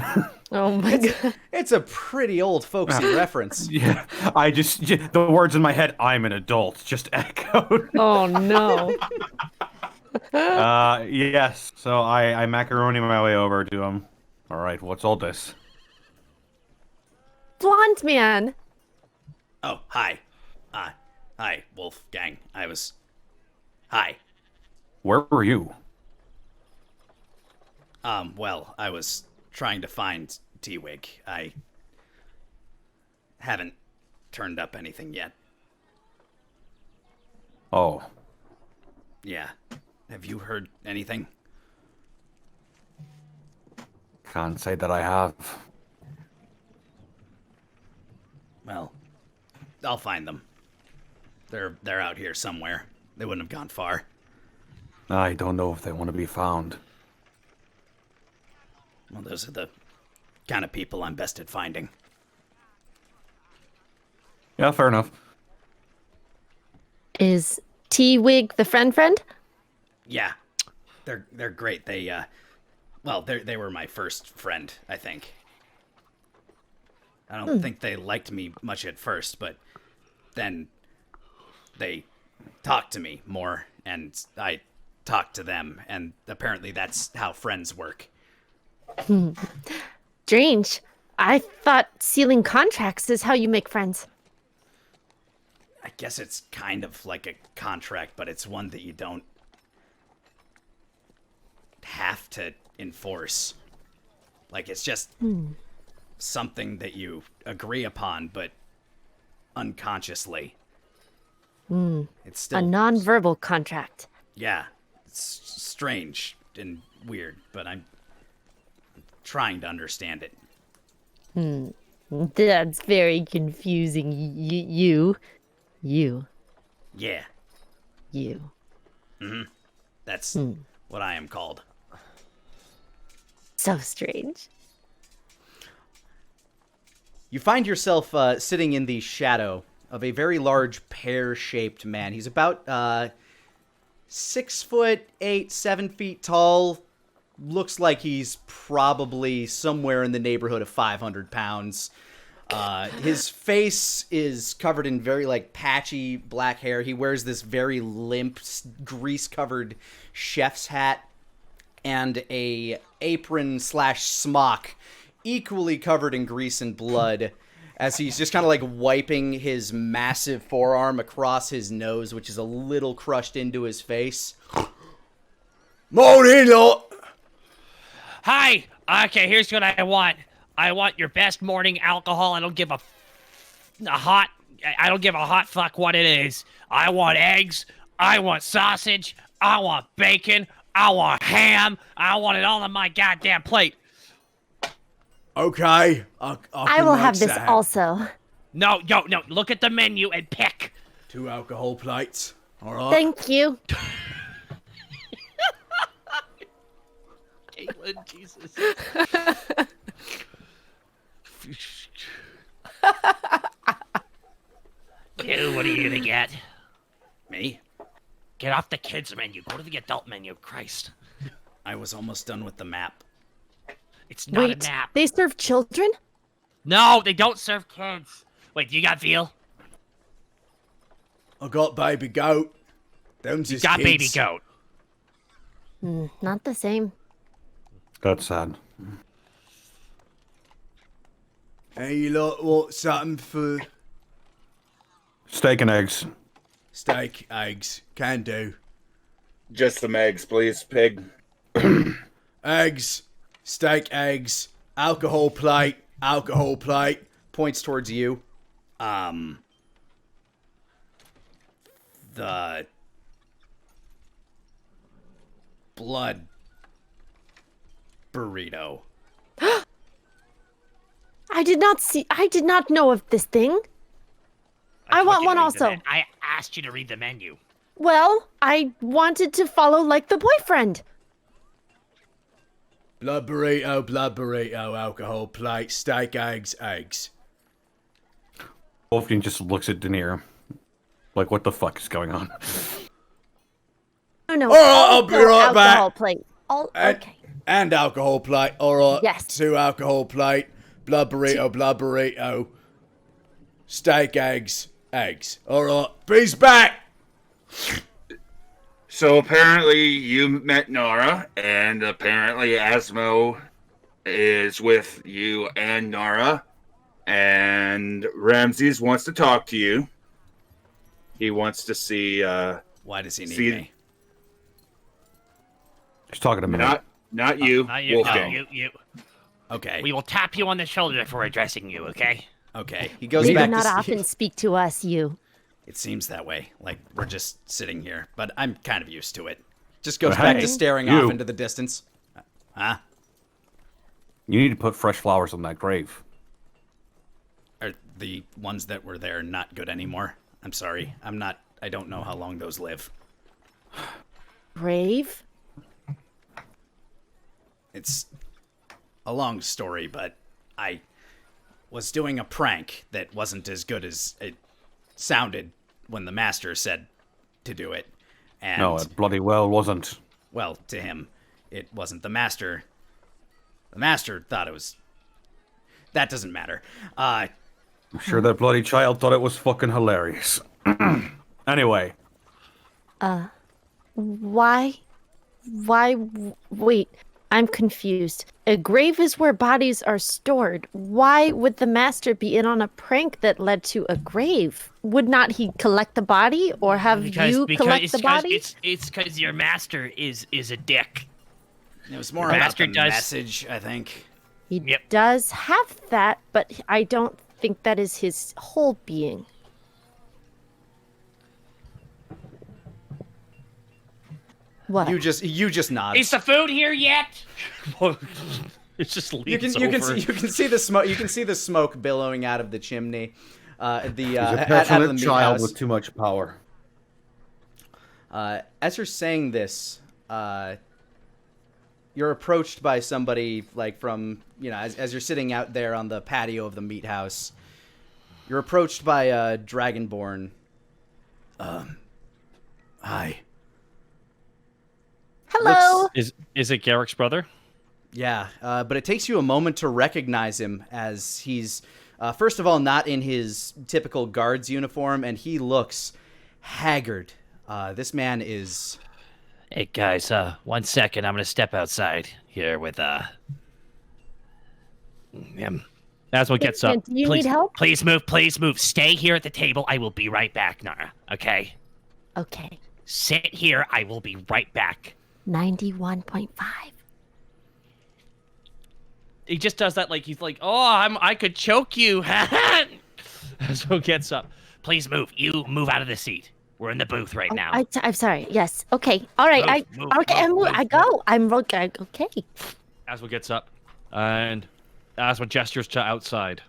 Oh my god.
It's a pretty old folksy reference.
Yeah, the words in my head, I'm an adult, just echoed.
Oh no.
Yes. So I macaroni my way over to him. All right, what's all this?
Blonde man.
Oh, hi. Hi, Wolfgang. Hi.
Where were you?
Well, I was trying to find T-Wig. I haven't turned up anything yet.
Oh.
Yeah. Have you heard anything?
Can't say that I have.
Well, I'll find them. They're out here somewhere. They wouldn't have gone far.
I don't know if they want to be found.
Well, those are the kind of people I'm best at finding.
Yeah, fair enough.
Is T-Wig the friend?
Yeah. They're great. They were my first friend, I think. I don't think they liked me much at first, but then they talked to me more, and I talked to them, and apparently that's how friends work.
Strange. I thought sealing contracts is how you make friends.
I guess it's kind of like a contract, but it's one that you don't have to enforce. Like, it's just something that you agree upon, but unconsciously. It's still
A non-verbal contract.
Yeah, it's strange and weird, but I'm trying to understand it.
That's very confusing. You.
Yeah, that's what I am called.
So strange.
You find yourself sitting in the shadow of a very large pear-shaped man. He's about 6'8", 7 feet tall. Looks like he's probably somewhere in the neighborhood of 500 pounds. His face is covered in very patchy black hair. He wears this very limp, grease-covered chef's hat and a apron/smock, equally covered in grease and blood, as he's just kind of wiping his massive forearm across his nose, which is a little crushed into his face.
Morning, lot.
Hi. Okay, here's what I want. I want your best morning alcohol. I don't give a hot fuck what it is. I want eggs. I want sausage. I want bacon. I want ham. I want it all on my goddamn plate.
Okay.
I will have this also.
No. Look at the menu and pick.
2 alcohol plates. All right.
Thank you.
Caitlin, Jesus. Dude, what are you gonna get?
Me?
Get off the kids menu. Go to the adult menu. Christ.
I was almost done with the map.
It's not
Wait,
a nap.
they serve children?
No, they don't serve kids. Wait, do you got veal?
I got baby goat. Them's
You
his
got
kids.
baby goat.
Not the same.
That's sad.
Hey, you lot want something for
Steak and eggs.
steak, eggs? Can do.
Just some eggs, please, pig.
Eggs, steak, eggs, alcohol plate.
Points towards you.
The blood burrito.
I did not know of this thing. I
told
want
you
one
to read
also.
I asked you to read the menu.
Well, I wanted to follow like the boyfriend.
Blood burrito, alcohol plate, steak, eggs.
Wolfgang just looks at Denier. Like, what the fuck is going on?
No,
All right, I'll be
also
right back.
alcohol plate. Okay.
And alcohol plate. All right.
Yes.
2 alcohol plate, blood burrito, steak, eggs. All right. Peace back.
So apparently you met Nara, and apparently Asmo is with you and Nara, and Ramses wants to talk to you. He wants to see.
Why does he need
see,
me?
He's talking to me.
Not you,
Not you.
Wolfgang.
No, you.
Okay.
We will tap you on the shoulder for addressing you, okay?
Okay. He goes
You do
back
not
to
often speak to us, you.
It seems that way. Like we're just sitting here, but I'm kind of used to it. Just goes
But
back
hey,
to staring
you.
off into the distance. Huh?
You need to put fresh flowers on that grave.
Are the ones that were there not good anymore? I'm sorry. I don't know how long those live.
Brave?
It's a long story, but I was doing a prank that wasn't as good as it sounded when the master said to do it. And,
No, it bloody well wasn't.
well, to him, it wasn't the master. The master thought it was... That doesn't matter.
I'm sure that bloody child thought it was fucking hilarious. Anyway,
Why? Wait, I'm confused. A grave is where bodies are stored. Why would the master be in on a prank that led to a grave? Would not he collect the body, or have you collect the body?
It's because your master is a dick.
It was more
The
about
master
the
does-
message, I think.
He
Yep.
does have that, but I don't think that is his whole being. What?
You just nod.
Is the food here yet?
It just
You
leans
can
over.
see the smoke. You can see the smoke billowing out of the chimney.
he's a
Out of the
petulant
meat
child
house.
with too much power.
As you're saying this, you're approached by somebody like from as you're sitting out there on the patio of the meat house. You're approached by a dragonborn. Hi.
Hello.
Is it Garrick's brother?
Yeah, but it takes you a moment to recognize him as he's, first of all, not in his typical guard's uniform, and he looks haggard. This man is...
Hey guys, 1 second. I'm gonna step outside here with him.
That's what gets up.
Do you
Please,
need help?
please move. Stay here at the table. I will be right back, Nara. Okay.
Okay.
Sit here. I will be right back.
91.5.
He just does that like he's like, oh, I could choke you. So gets up.
Please move. You move out of the seat. We're in the booth right now.
I'm sorry. Yes. Okay. All right.
Move,
I go. I'm okay. Okay.
Aswa gets up, and Aswa gestures to outside.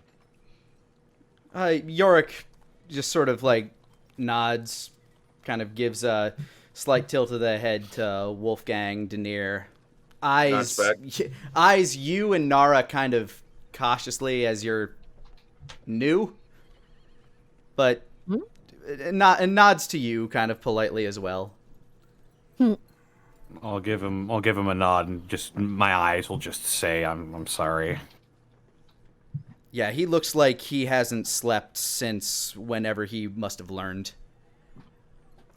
Yorick just sort of like nods, kind of gives a slight tilt of the head to Wolfgang, Denier. Eyes you and Nara kind of cautiously as you're new, but nods to you kind of politely as well.
I'll give him a nod, and just my eyes will just say, "I'm sorry."
Yeah, he looks like he hasn't slept since whenever he must have learned.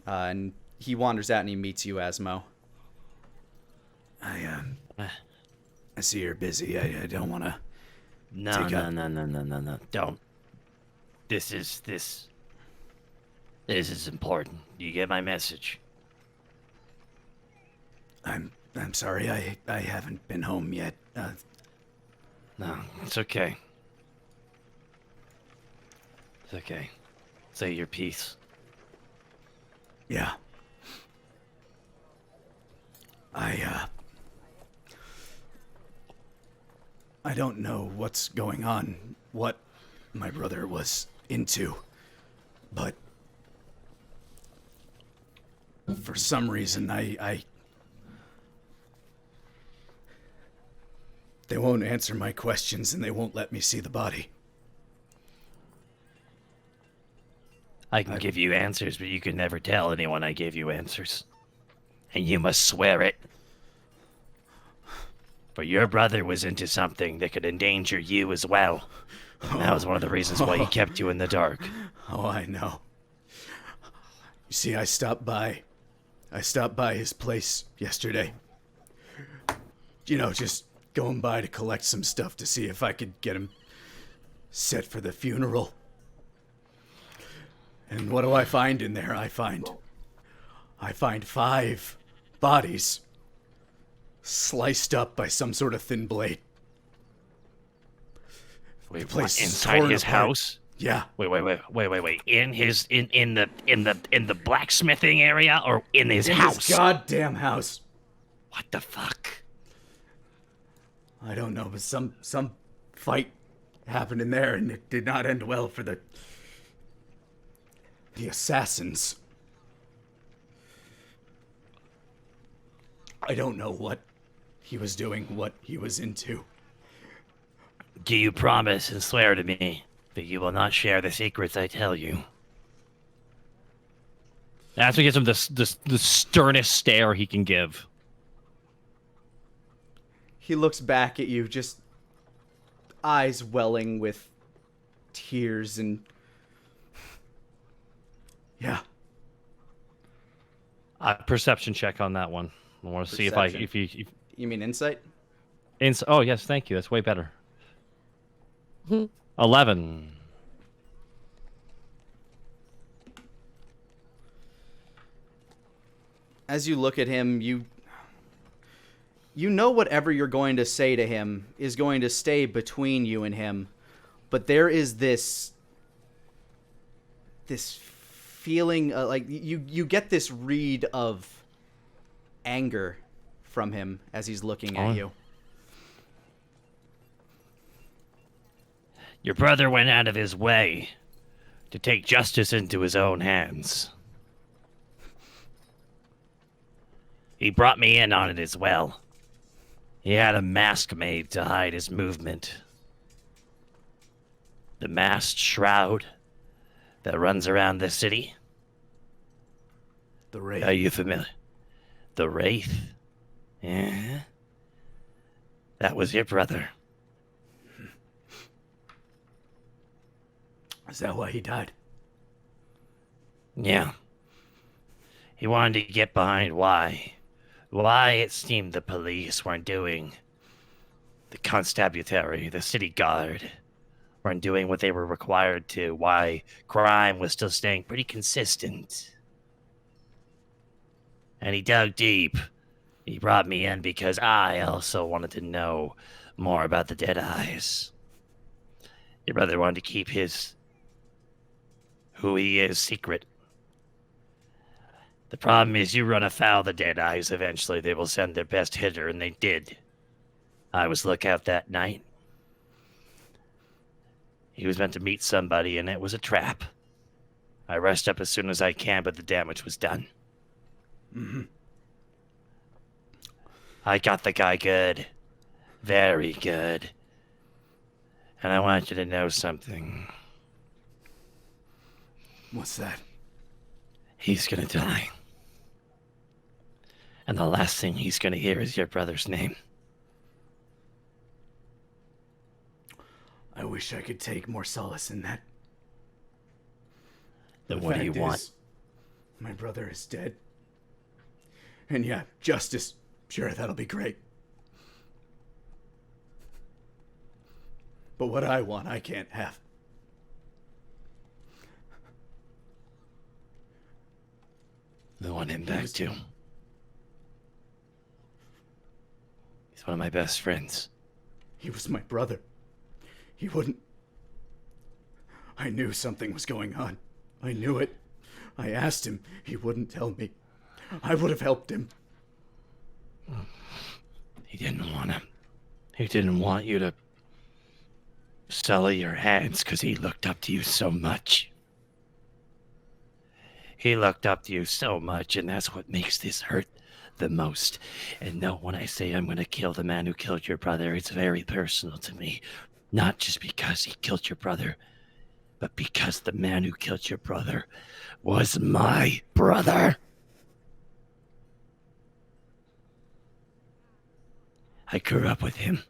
And he wanders out and he meets you, Asmo. I see you're busy. I don't want to.
No. Don't. This is important. You get my message?
I'm sorry. I haven't been home yet.
No, it's okay. It's okay. Say your piece.
Yeah. I don't know what's going on, what my brother was into, but for some reason they won't answer my questions and they won't let me see the body.
I can give you answers, but you can never tell anyone I gave you answers. And you must swear it. For your brother was into something that could endanger you as well. And that was one of the reasons why he kept you in the dark.
Oh, I know. You see, I stopped by I stopped by his place yesterday. You know, just going by to collect some stuff to see if I could get him set for the funeral. And what do I find in there? I find 5 bodies sliced up by some sort of thin blade.
Wait,
The place is
inside
torn
his
apart.
house?
Yeah.
Wait. In the blacksmithing area or in his house?
His goddamn house.
What the fuck?
I don't know, but some fight happened in there, and it did not end well for the assassins. I don't know what he was doing, what he was into.
Do you promise and swear to me that you will not share the secrets I tell you?
That's what gives him the sternest stare he can give.
He looks back at you, just eyes welling with tears and...
Yeah.
Perception check on that one. I want to see if
You mean insight?
Oh yes, thank you. That's way better. 11.
As you look at him, you know whatever you're going to say to him is going to stay between you and him, but there is this feeling like you get this read of anger from him as he's looking at you.
Your brother went out of his way to take justice into his own hands. He brought me in on it as well. He had a mask made to hide his movement. The masked shroud that runs around the city.
The Wraith.
Are you familiar? The Wraith? Yeah. That was your brother.
Is that why he died?
Yeah. He wanted to get behind why it seemed the police weren't doing, the constabulary, the city guard, weren't doing what they were required to, why crime was still staying pretty consistent. And he dug deep. He brought me in because I also wanted to know more about the Deadeyes. Your brother wanted to keep who he is secret. The problem is you run afoul of the Deadeyes, eventually they will send their best hitter, and they did. I was lookout that night. He was meant to meet somebody, and it was a trap. I rushed up as soon as I can, but the damage was done.
Mm-hmm.
I got the guy good. Very good. And I want you to know something.
What's that?
He's gonna die. And the last thing he's gonna hear is your brother's name.
I wish I could take more solace in that.
Then
The
what do you
fact
want?
is, my brother is dead. And yeah, justice. Sure, that'll be great. But what I want, I can't have.
I want him back too. He's one of my best friends.
He was my brother. He wouldn't... I knew something was going on. I knew it. I asked him. He wouldn't tell me. I would have helped him.
He didn't want to. He didn't want you to sully your hands because he looked up to you so much. He looked up to you so much, and that's what makes this hurt the most. And no, when I say I'm going to kill the man who killed your brother, it's very personal to me. Not just because he killed your brother, but because the man who killed your brother was my brother. I grew up with him.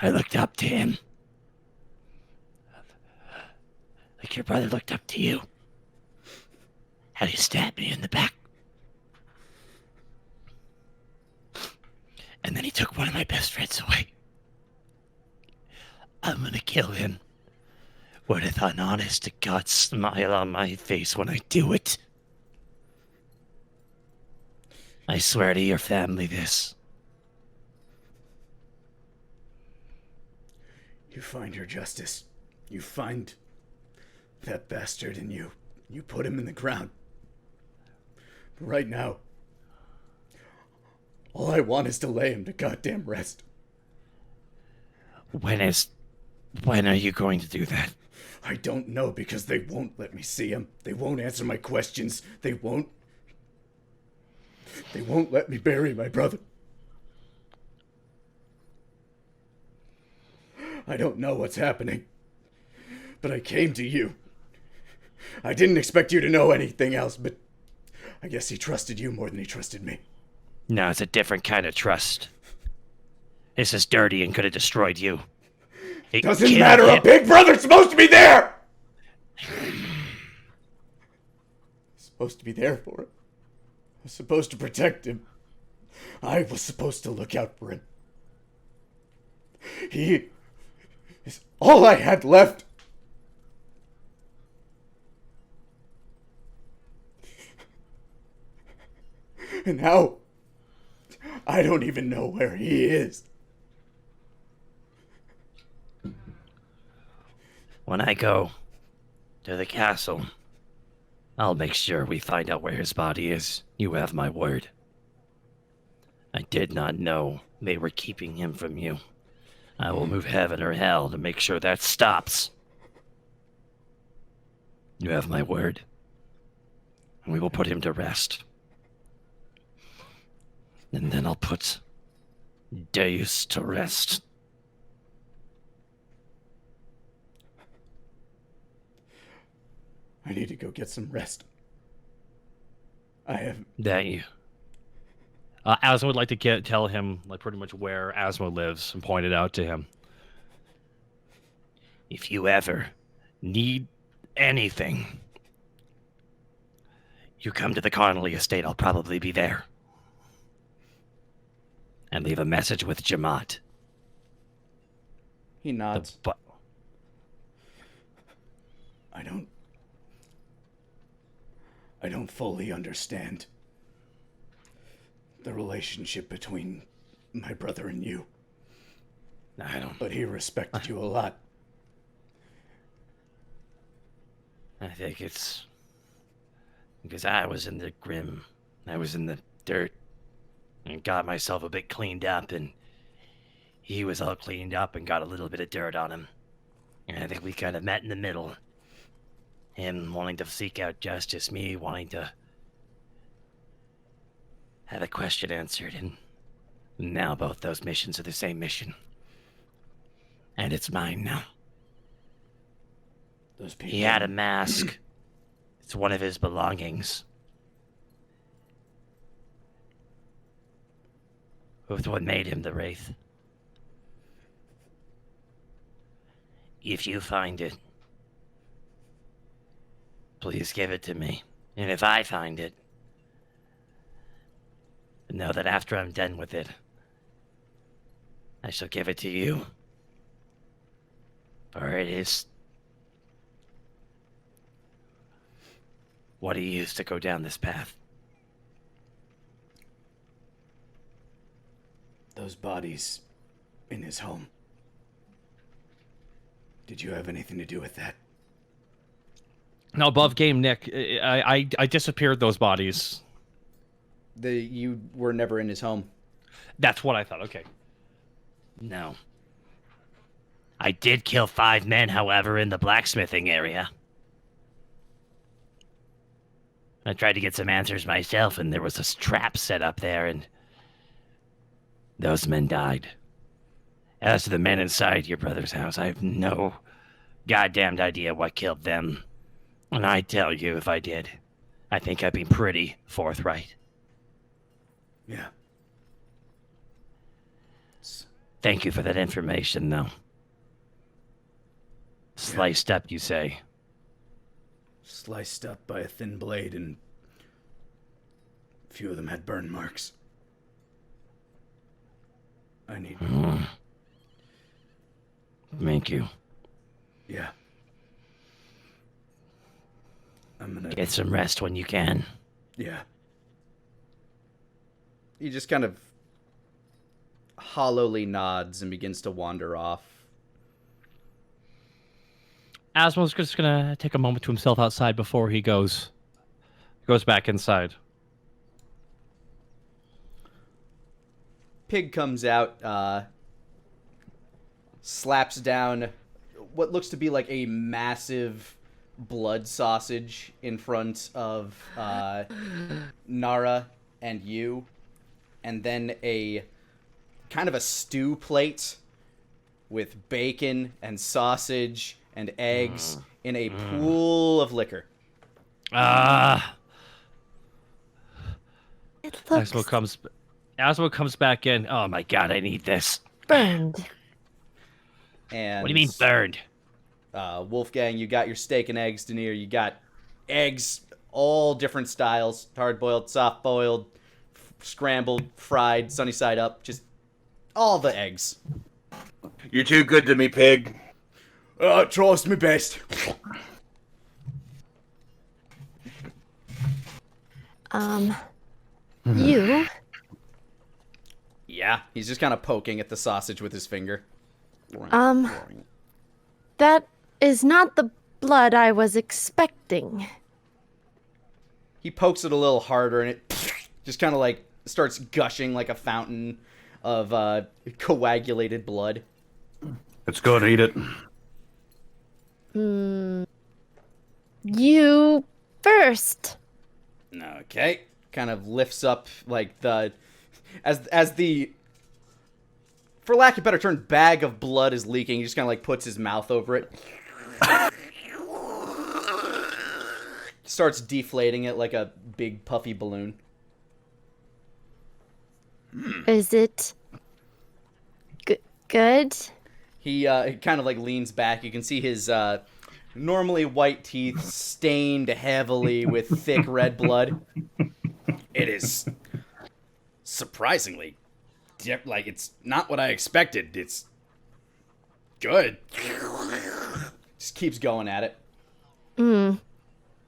I looked up to him. Like your brother looked up to you. and he stabbed me in the back. And then he took one of my best friends away. I'm gonna kill him with an honest-to-God smile on my face when I do it. I swear to your family this.
You find your justice. You find that bastard and you put him in the ground. But right now, all I want is to lay him to goddamn rest.
When are you going to do that?
I don't know because they won't let me see him. They won't answer my questions. They won't let me bury my brother. I don't know what's happening, but I came to you. I didn't expect you to know anything else, but I guess he trusted you more than he trusted me.
No, it's a different kind of trust. This is dirty and could have destroyed you. It
Doesn't matter, a big brother's supposed to be there! Supposed to be there for him. I was supposed to protect him. I was supposed to look out for him. He is all I had left. And now, I don't even know where he is.
When I go to the castle, I'll make sure we find out where his body is. You have my word. I did not know they were keeping him from you. I will move heaven or hell to make sure that stops. You have my word. And we will put him to rest. And then I'll put Deus to rest.
I need to go get some rest. I have...
That you.
Asma would like to tell him like pretty much where Asma lives and point it out to him.
If you ever need anything, you come to the Connolly estate, I'll probably be there. And leave a message with Jamaat.
He nods.
I don't fully understand the relationship between my brother and you.
I don't.
But he respected you a lot.
I think it's because I was in the grim. I was in the dirt and got myself a bit cleaned up, and he was all cleaned up and got a little bit of dirt on him. And I think we kind of met in the middle. Him wanting to seek out justice, me wanting to have a question answered, and now both those missions are the same mission. And it's mine now.
Those people...
He had a mask. It's one of his belongings. With what made him the Wraith. If you find it, please give it to me. And if I find it, know that after I'm done with it, I shall give it to you. For it is what he used to go down this path.
Those bodies in his home. Did you have anything to do with that?
Now, above game, Nick, I disappeared those bodies.
You were never in his home.
That's what I thought. Okay.
No. I did kill 5 men, however, in the blacksmithing area. I tried to get some answers myself, and there was a trap set up there, and those men died. As to the men inside your brother's house, I have no goddamned idea what killed them. And I tell you, if I did, I think I'd be pretty forthright.
Yeah.
Thank you for that information, though. Sliced up, you say?
Sliced up by a thin blade and few of them had burn marks. I need...
Thank you.
Yeah. I'm gonna...
Get some rest when you can.
Yeah.
He just kind of hollowly nods and begins to wander off.
Asmo's just gonna take a moment to himself outside before he goes back inside.
Pig comes out, slaps down what looks to be like a massive blood sausage in front of Nara and you, and then a kind of a stew plate with bacon and sausage and eggs in a pool of liquor.
It looks
Asmo comes back in. Oh my god, I need this.
burned.
And
What do you mean burned?
Wolfgang, you got your steak and eggs. Denier, you got eggs, all different styles: hard-boiled, soft-boiled, scrambled, fried, sunny side up. Just all the eggs.
You're too good to me, pig.
Trust me best.
You?
Yeah, he's just kind of poking at the sausage with his finger.
That is not the blood I was expecting.
He pokes it a little harder, and it just kind of like starts gushing like a fountain of coagulated blood.
It's good. Eat it.
You first.
Okay. Kind of lifts up like the as the, for lack of a better term, bag of blood is leaking. He just kind of like puts his mouth over it. Starts deflating it like a big puffy balloon.
Is it good?
He kind of like leans back. You can see his normally white teeth stained heavily with thick red blood.
It is surprisingly, like, it's not what I expected. It's good.
Just keeps going at it.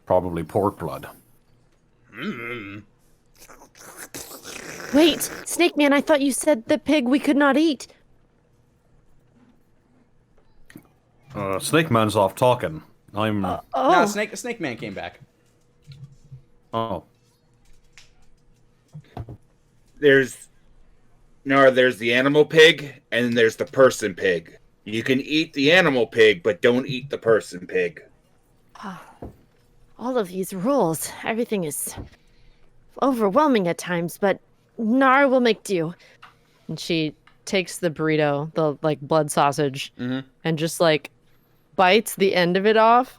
Probably pork blood.
Wait, Snake Man, I thought you said the pig we could not eat.
Snake Man's off talking. I'm.
No, Snake Man came back.
Oh.
There's the animal pig, and then there's the person pig. You can eat the animal pig, but don't eat the person pig.
All of these rules, everything is overwhelming at times, but Nara will make do.
And she takes the burrito, the like blood sausage, and just like bites the end of it off,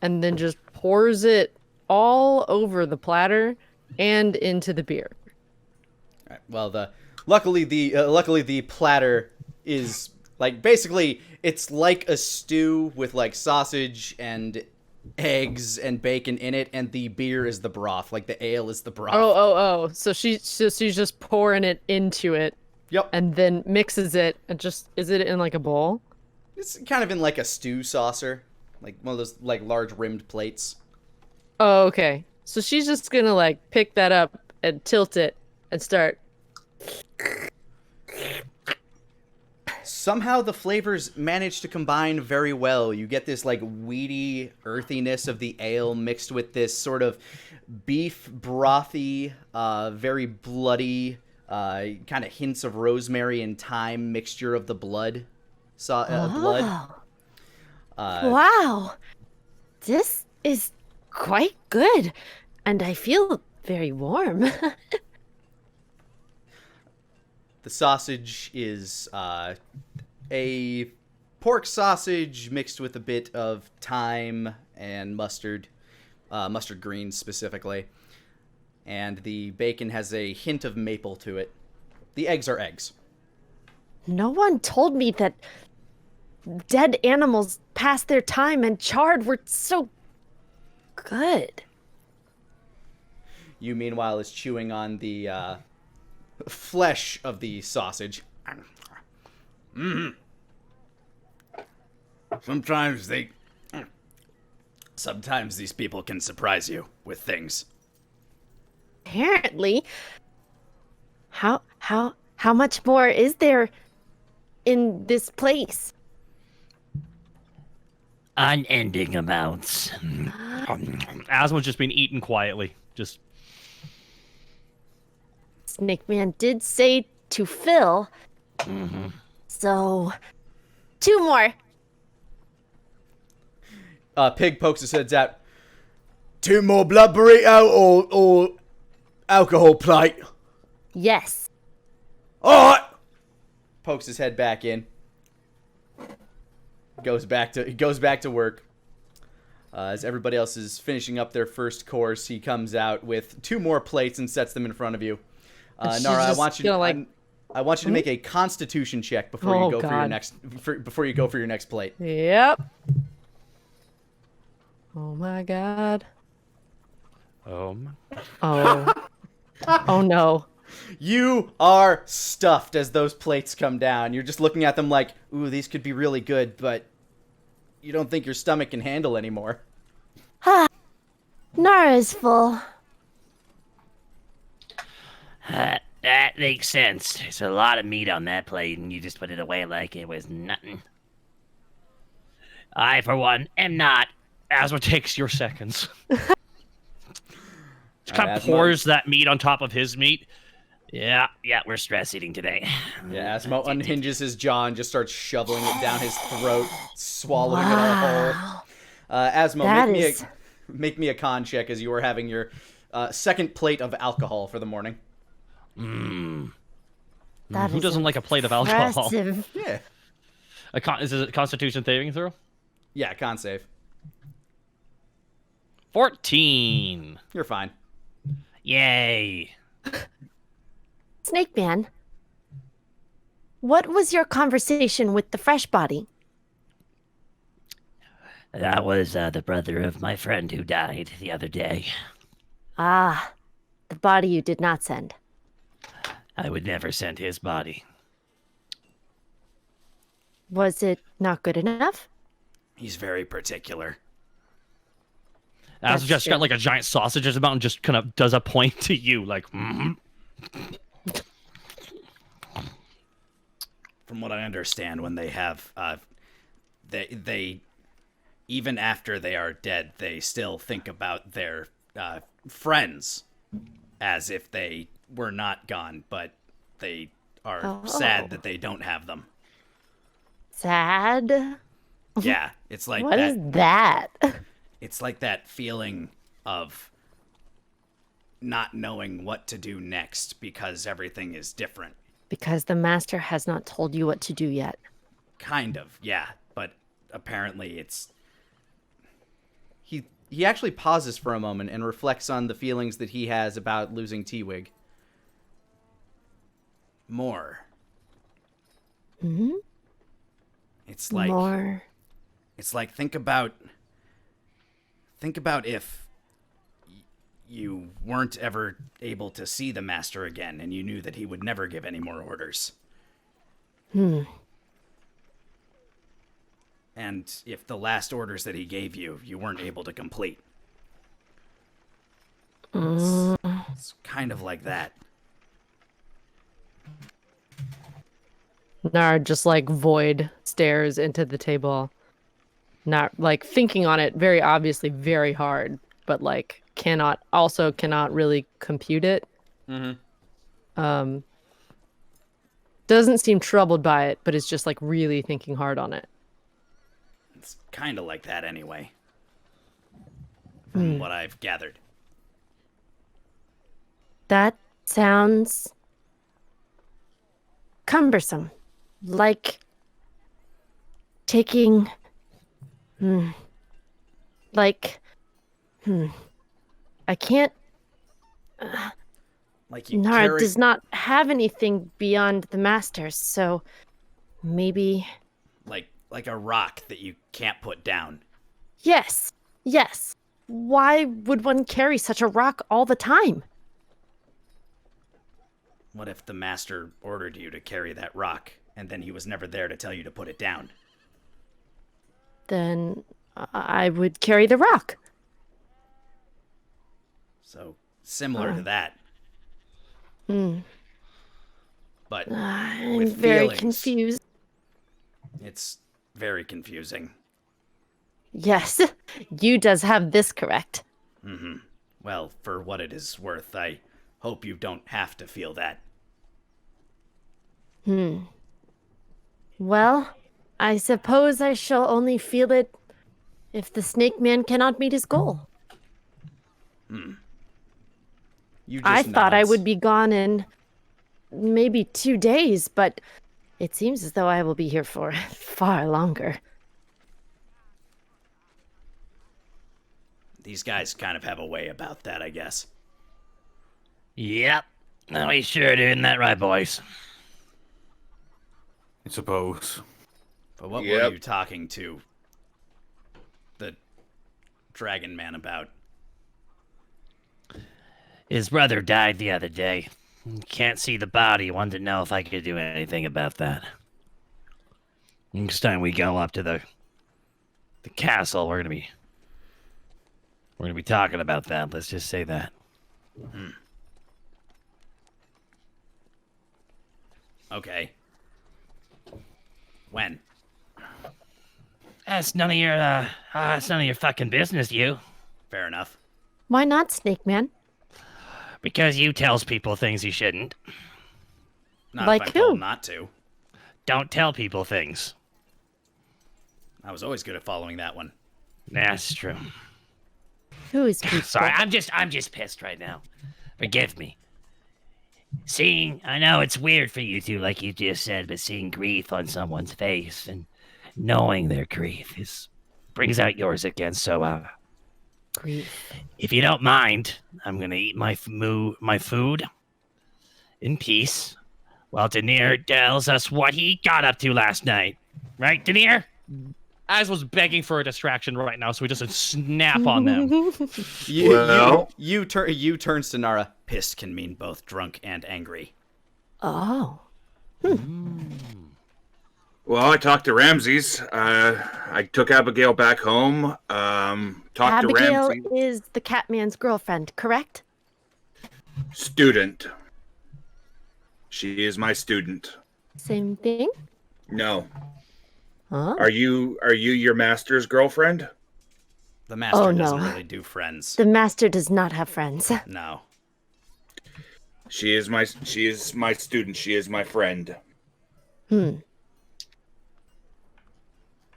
and then just pours it all over the platter and into the beer.
All right, well, luckily the platter is like basically it's like a stew with like sausage and eggs and bacon in it, and the beer is the broth. Like the ale is the broth.
Oh. So she's just pouring it into it.
Yep.
And then mixes it and just, is it in like a bowl?
It's kind of in like a stew saucer, like one of those like large rimmed plates.
Oh, okay. So she's just gonna like pick that up and tilt it and start.
Somehow the flavors manage to combine very well. You get this like weedy earthiness of the ale mixed with this sort of beef brothy, very bloody, kind of hints of rosemary and thyme mixture of the blood. Blood.
Wow. This is quite good, and I feel very warm.
The sausage is a pork sausage mixed with a bit of thyme and mustard greens specifically. And the bacon has a hint of maple to it. The eggs are eggs.
No one told me that dead animals past their time and charred were so good.
You, meanwhile, is chewing on the flesh of the sausage.
Sometimes these people can surprise you with things.
Apparently. How much more is there in this place?
Unending amounts.
Asmo's just been eating quietly. Just
Snake Man did say to fill. So, 2 more.
Pig pokes his head out. 2 more blood burrito or alcohol plate?
Yes.
Alright! Pokes his head back in. Goes back to work. As everybody else is finishing up their first course, he comes out with 2 more plates and sets them in front of you. Nara, I want you to make a Constitution check before you go for your next plate.
Yep. Oh my god. Oh no.
You are stuffed as those plates come down. You're just looking at them like, ooh, these could be really good, but you don't think your stomach can handle anymore.
Nara's full.
That makes sense. There's a lot of meat on that plate, and you just put it away like it was nothing. I, for one, am not.
Asmo takes your seconds. Just kind of pours that meat on top of his meat.
Yeah, we're stress eating today.
Yeah, Asmo unhinges his jaw and just starts shoveling it down his throat, swallowing it all whole. Asmo, make me a con check as you are having your second plate of alcohol for the morning.
Who doesn't like a plate of alcohol?
Yeah.
Is it a Constitution saving throw?
Yeah, con save.
14.
You're fine.
Yay.
Snake Man, what was your conversation with the fresh body?
That was the brother of my friend who died the other day.
Ah, the body you did not send.
I would never send his body.
Was it not good enough?
He's very particular.
Asmo's just got like a giant sausage in his mouth and just kind of does a point to you, like,
From what I understand, when they have, they even after they are dead, they still think about their friends as if they were not gone, but they are sad that they don't have them.
Sad?
Yeah, it's like
What is that?
It's like that feeling of not knowing what to do next because everything is different.
Because the master has not told you what to do yet.
Kind of, yeah. But apparently it's...
He actually pauses for a moment and reflects on the feelings that he has about losing T-Wig.
More.
Mm-hmm.
It's like...
More.
It's like, think about if you weren't ever able to see the master again and you knew that he would never give any more orders. And if the last orders that he gave you, you weren't able to complete. It's kind of like that.
Nard just like void stares into the table. Not like thinking on it very obviously very hard, but like cannot really compute it. Doesn't seem troubled by it, but is just like really thinking hard on it.
It's kind of like that anyway. From what I've gathered.
That sounds cumbersome. Like taking... I can't...
Like you
Nard does not have anything beyond the masters, so maybe...
Like a rock that you can't put down.
Yes. Why would one carry such a rock all the time?
What if the master ordered you to carry that rock, and then he was never there to tell you to put it down?
Then I would carry the rock.
So, similar to that. But
I'm
with
very
feelings,
confused.
it's very confusing.
Yes, you does have this correct.
Well, for what it is worth, I hope you don't have to feel that.
Well, I suppose I shall only feel it if the snake man cannot meet his goal.
You just
I thought I
nods.
would be gone in maybe 2 days, but it seems as though I will be here for far longer.
These guys kind of have a way about that, I guess.
Yep. No, we sure do. Isn't that right, boys?
I suppose.
But what were
Yep.
you talking to the dragon man about?
His brother died the other day. Can't see the body. Wanted to know if I could do anything about that. Next time we go up to the castle, we're gonna be talking about that. Let's just say that.
Okay. When?
That's none of your fucking business, you.
Fair enough.
Why not, Snake Man?
Because you tells people things you shouldn't.
Not
Like
if I'm
who?
told not to.
Don't tell people things.
I was always good at following that one.
That's true.
Who is people?
Sorry, I'm just pissed right now. Forgive me. I know it's weird for you two, like you just said, but seeing grief on someone's face and knowing their grief brings out yours again. So,
Grief.
if you don't mind, I'm gonna eat my food in peace while Denier tells us what he got up to last night. Right, Denier?
Az was begging for a distraction right now, so we just snap on them.
You turns to Nara.
Pissed can mean both drunk and angry.
Oh.
Well, I talked to Ramses. I took Abigail back home. Talked to
Abigail
Ramses.
is the Catman's girlfriend, correct?
Student. She is my student.
Same thing?
No.
Huh?
Are you your master's girlfriend?
The master
no.
doesn't really do friends.
The master does not have friends.
No.
She is my student. She is my friend.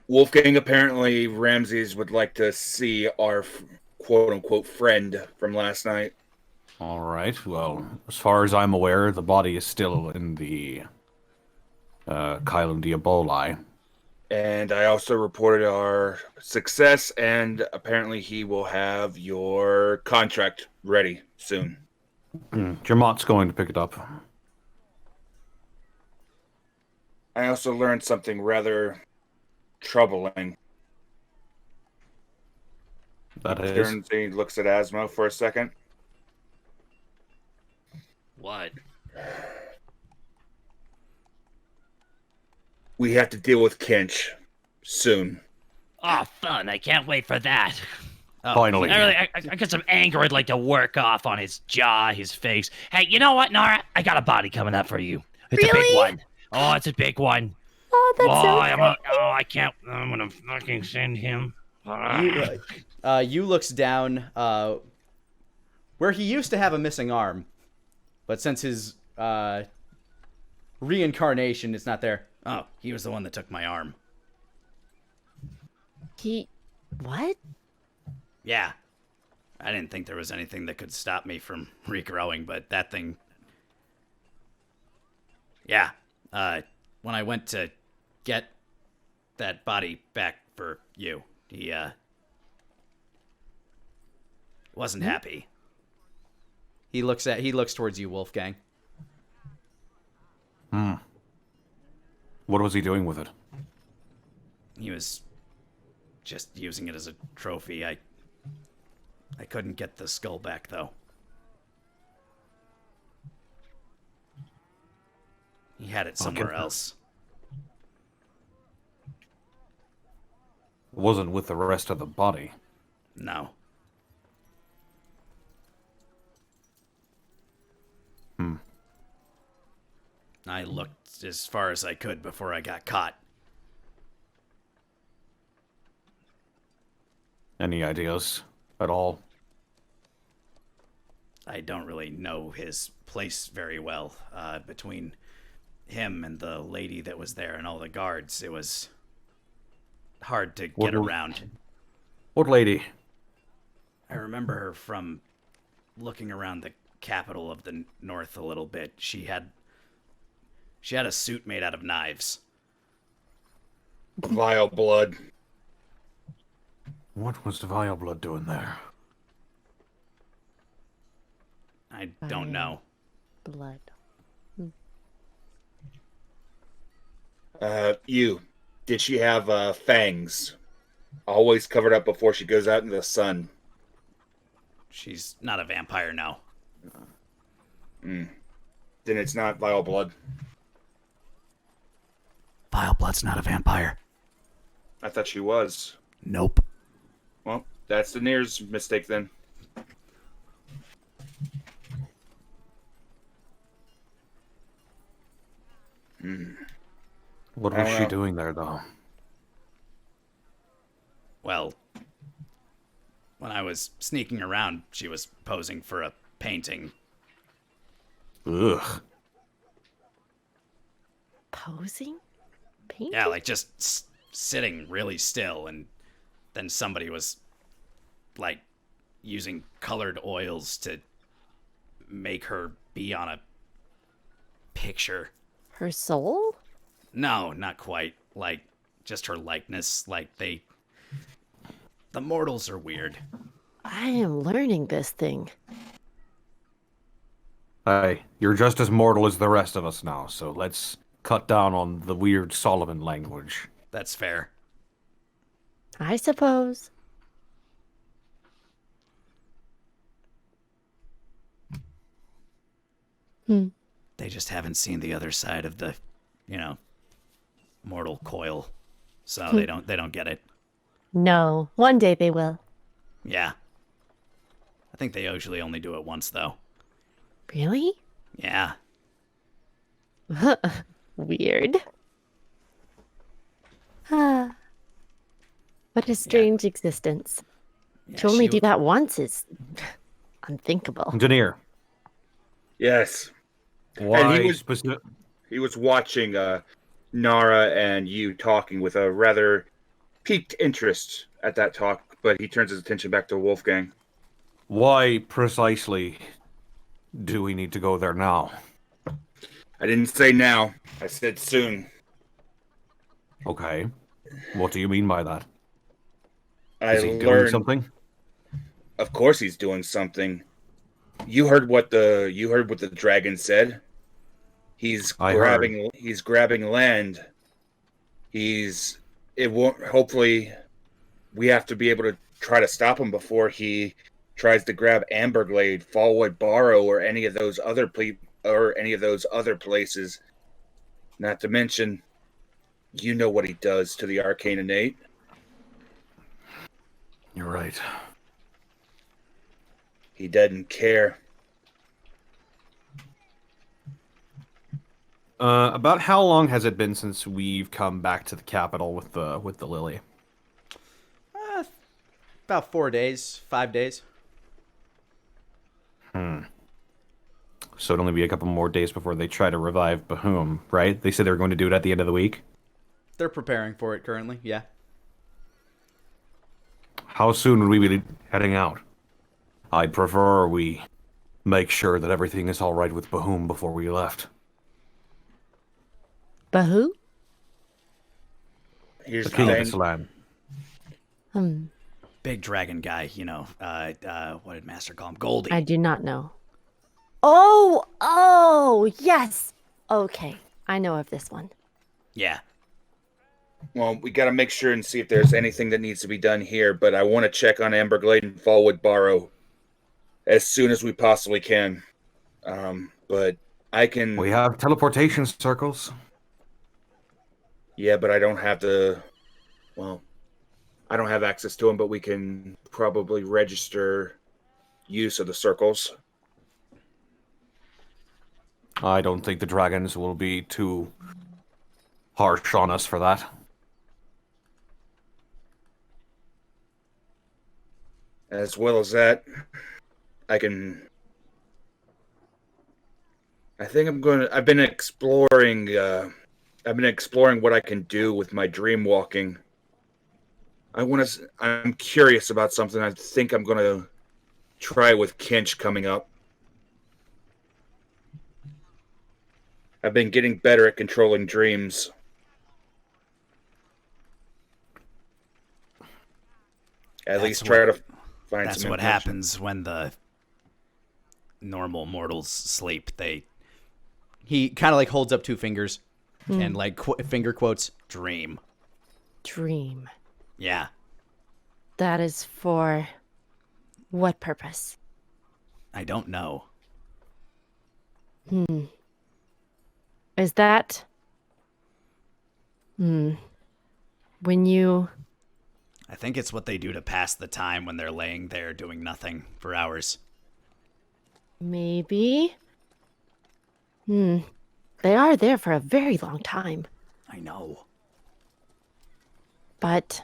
Wolfgang, apparently Ramses would like to see our quote-unquote friend from last night.
All right. Well, as far as I'm aware, the body is still in the Kylum Diaboli.
And I also reported our success, and apparently he will have your contract ready soon.
Jermont's going to pick it up.
I also learned something rather troubling.
That is.
Turns and looks at Asmo for a second.
What?
We have to deal with Kinch soon.
Oh, fun. I can't wait for that.
Finally.
I got some anger I'd like to work off on his jaw, his face. Hey, you know what, Nara? I got a body coming up for you. It's a big
Really?
one. Oh, it's a big one.
Oh, that's so
I can't. I'm gonna fucking send him.
You looks down where he used to have a missing arm, but since his reincarnation, it's not there.
Oh, he was the one that took my arm.
What?
Yeah. I didn't think there was anything that could stop me from regrowing, but that thing... Yeah. When I went to get that body back for you, he wasn't happy.
He looks towards you, Wolfgang.
What was he doing with it?
He was just using it as a trophy. I couldn't get the skull back, though. He had it somewhere else.
It wasn't with the rest of the body.
No. I looked as far as I could before I got caught.
Any ideas at all?
I don't really know his place very well. Between him and the lady that was there and all the guards, it was hard to get around.
What lady?
I remember her from looking around the capital of the north a little bit. She had a suit made out of knives.
Vile blood.
What was the Vile Blood doing there?
I don't know.
Blood.
Did she have fangs? Always covered up before she goes out in the sun.
She's not a vampire now.
Then it's not Vile Blood.
Vile Blood's not a vampire.
I thought she was.
Nope.
Well, that's Daenerys' mistake then.
What was she doing there, though?
Well, when I was sneaking around, she was posing for a painting.
Ugh.
Posing? Painting?
Yeah, like just sitting really still, and then somebody was, like, using colored oils to make her be on a picture.
Her soul?
No, not quite. Like, just her likeness. Like, the mortals are weird.
I am learning this thing.
Hey, you're just as mortal as the rest of us now, so let's cut down on the weird Solomon language.
That's fair.
I suppose.
They just haven't seen the other side of the, mortal coil. So they don't get it.
No, one day they will.
Yeah. I think they usually only do it once, though.
Really?
Yeah.
Weird. What a strange existence.
Yeah,
To only
she-
do that once is unthinkable.
Engineer,
Yes.
why
he was- He was watching Nara and you talking with a rather piqued interest at that talk, but he turns his attention back to Wolfgang.
why precisely do we need to go there now?
I didn't say now. I said soon.
Okay. What do you mean by that?
I
Is he doing
learned.
something?
Of course, he's doing something. You heard what the dragon said. He's
I
grabbing. He's grabbing land. It won't. Hopefully, we have to be able to try to stop him before he tries to grab Amberglade, Fallwood Barrow, or any of those other places. Not to mention, you know what he does to the arcane innate.
You're right.
He doesn't care.
About how long has it been since we've come back to the capital with the Lily?
About 4 days, 5 days.
So it'll only be a couple more days before they try to revive Bahum, right? They said they were going to do it at the end of the week.
They're preparing for it currently, yeah.
How soon would we be heading out? I'd prefer we make sure that everything is all right with Bahum before we left.
Bahu?
Here's
The
the
king of
thing.
this land.
Big dragon guy, what did Master call him? Goldie.
I do not know. Oh, yes. Okay, I know of this one.
Yeah.
Well, we got to make sure and see if there's anything that needs to be done here, but I want to check on Amberglade and Fallwood Barrow as soon as we possibly can. But I can.
We have teleportation circles.
Yeah, but I don't have the. Well, I don't have access to them, but we can probably register use of the circles.
I don't think the dragons will be too harsh on us for that.
As well as that, I can. I think I'm going to. I've been exploring. I've been exploring what I can do with my dream walking. I'm curious about something. I think I'm going to try with Kinch coming up. I've been getting better at controlling dreams. At least try to find
That's
some
what
information.
happens when the normal mortals sleep.
He kind of like holds up two fingers and like finger quotes, dream.
Dream.
Yeah.
That is for what purpose?
I don't know.
Is that... When you...
I think it's what they do to pass the time when they're laying there doing nothing for hours.
Maybe... They are there for a very long time.
I know.
But...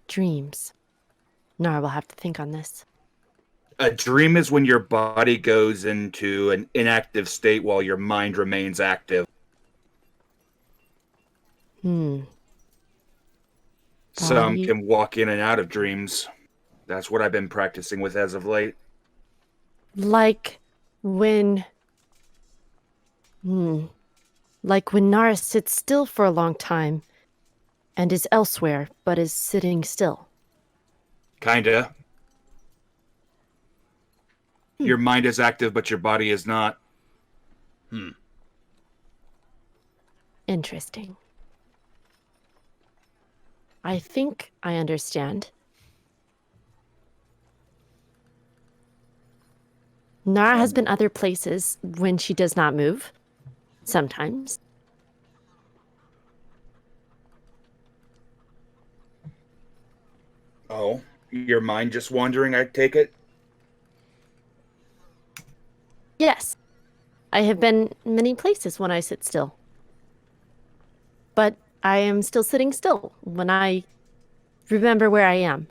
Dreams. Nara will have to think on this.
A dream is when your body goes into an inactive state while your mind remains active. Some
Body-
can walk in and out of dreams. That's what I've been practicing with as of late.
Like when... Like when Nara sits still for a long time and is elsewhere, but is sitting still.
Kinda. Your mind is active, but your body is not.
Interesting. I think I understand. Nara has been other places when she does not move. Sometimes.
Oh, your mind just wandering, I take it?
Yes. I have been many places when I sit still. But I am still sitting still when I remember where I am.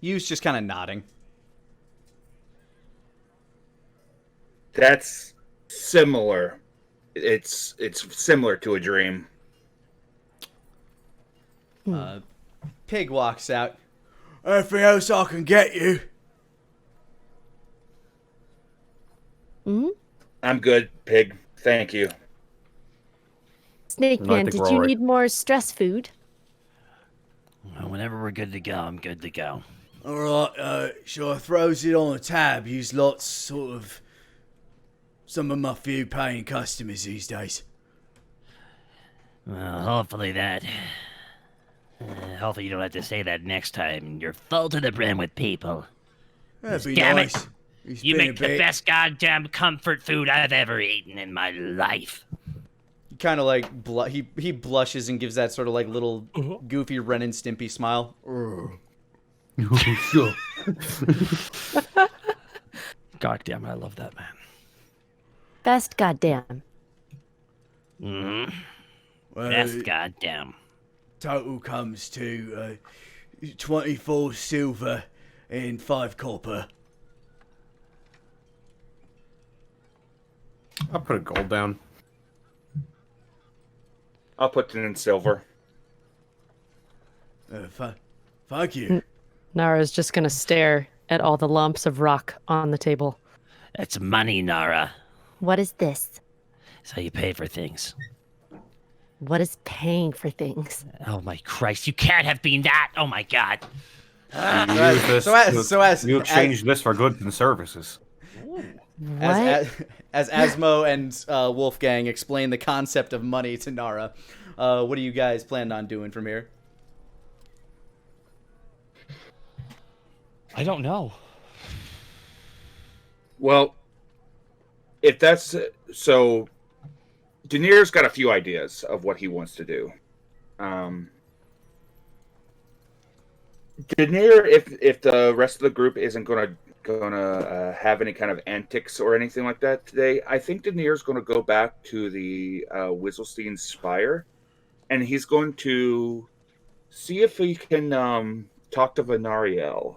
Yu's just kind of nodding.
That's similar. It's similar to a dream.
Pig walks out. Anything else I can get you?
I'm good, Pig. Thank you.
Snake
No, I
Man,
think
did
we're
you
all right.
need more stress food?
Well, whenever we're good to go, I'm good to go.
Alright, so I throws it on a tab. Use lots, sort of, some of my few paying customers these days.
Well, hopefully that. Hopefully you don't have to say that next time. You're full to the brim with people.
That'd be
Damn
nice.
it!
It's
You
been a
make the
bit.
best goddamn comfort food I've ever eaten in my life.
He kind of like he blushes and gives that sort of like little goofy Ren and Stimpy smile.
Sure.
God damn it, I love that man.
Best goddamn.
Mm-hmm.
Well,
Best goddamn.
total comes to 24 silver and 5 copper.
I'll put a gold down.
I'll put it in silver.
Thank you.
Nara's just gonna stare at all the lumps of rock on the table.
That's money, Nara.
What is this?
That's how you pay for things.
What is paying for things?
Oh my Christ, you can't have been that! Oh my God.
Use this you exchange this for goods and services.
What?
As Asmo and Wolfgang explain the concept of money to Nara, what do you guys plan on doing from here?
I don't know.
Well, if that's so, Daenerys got a few ideas of what he wants to do. Daenerys, if the rest of the group isn't gonna have any kind of antics or anything like that today, I think Daenerys going to go back to the Whistlestein Spire, and he's going to see if he can talk to Venariel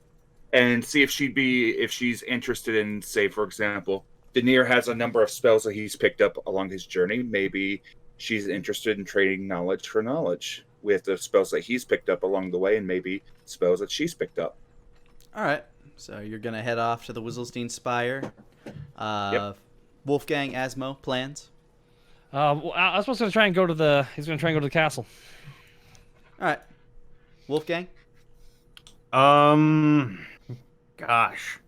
and see if she's interested in, say, for example, Daenerys has a number of spells that he's picked up along his journey. Maybe she's interested in trading knowledge for knowledge with the spells that he's picked up along the way, and maybe spells that she's picked up.
All right. So you're gonna head off to the Whistlestein Spire.
Yep.
Wolfgang, Asmo, plans.
Asmo's gonna try and go to the. He's gonna try and go to the castle.
All right. Wolfgang.
Gosh.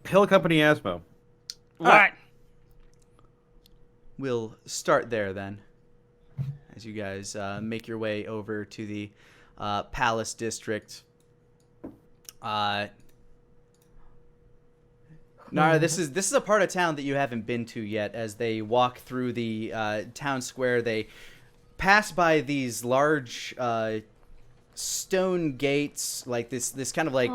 Hill Company Asmo.
What?
We'll start there then, as you guys make your way over to the Palace District. Nara, this is a part of town that you haven't been to yet. As they walk through the town square, they pass by these large stone gates, like this kind of like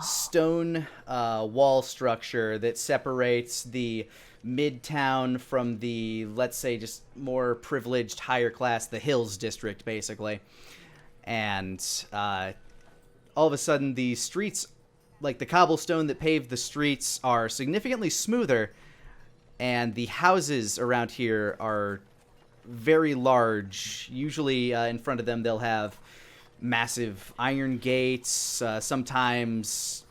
stone wall structure that separates the midtown from the, let's say, just more privileged, higher class, the Hills District, basically. And all of a sudden, the streets, like the cobblestone that paved the streets, are significantly smoother, and the houses around here are very large. Usually in front of them, they'll have massive iron gates, sometimes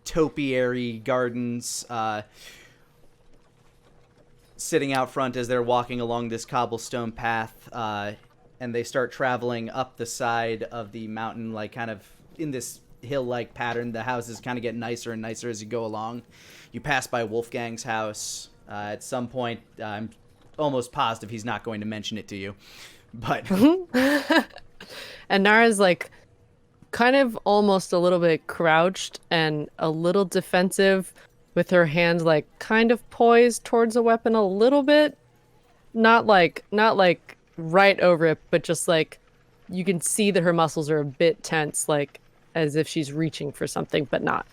topiary gardens, sitting out front as they're walking along this cobblestone path, and they start traveling up the side of the mountain, like kind of in this hill-like pattern. The houses kind of get nicer and nicer as you go along. You pass by Wolfgang's house. At some point, I'm almost positive he's not going to mention it to you, but
And Nara's like kind of almost a little bit crouched and a little defensive, with her hands like kind of poised towards a weapon a little bit. Not like right over it, but just like you can see that her muscles are a bit tense, like as if she's reaching for something, but not.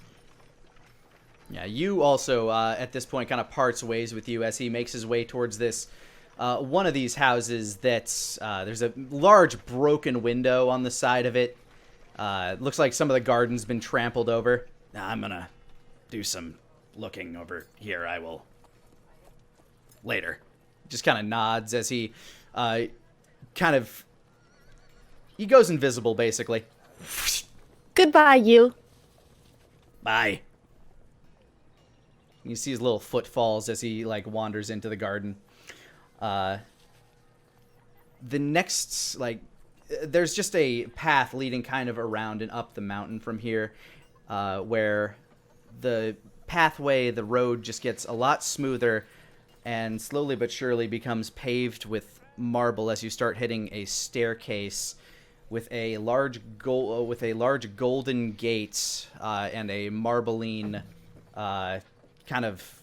Yeah, you also, at this point, kind of parts ways with you as he makes his way towards this, one of these houses that's, there's a large broken window on the side of it. Looks like some of the garden's been trampled over.
I'm gonna do some looking over here. I will later.
Just kind of nods as he, he goes invisible, basically.
Goodbye, you.
Bye.
You see his little footfalls as he like wanders into the garden. The next, like, there's just a path leading kind of around and up the mountain from here, where the pathway, the road just gets a lot smoother and slowly but surely becomes paved with marble as you start hitting a staircase with a large golden gate and a marbling kind of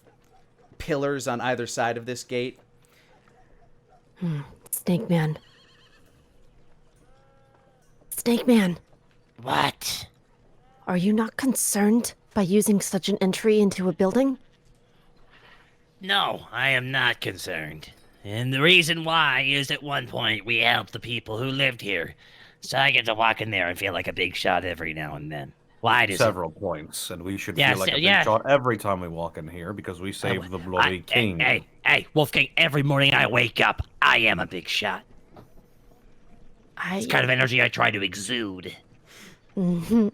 pillars on either side of this gate.
Snake Man. Snake Man,
What?
are you not concerned by using such an entry into a building?
No, I am not concerned. And the reason why is at one point we helped the people who lived here. So I get to walk in there and feel like a big shot every now and then. Why does
Several points, and we should
Yeah,
feel like a big
yeah.
shot every time we walk in here because we saved the bloody king.
Hey, Wolfgang, every morning I wake up, I am a big shot. It's kind of energy I try to exude.
You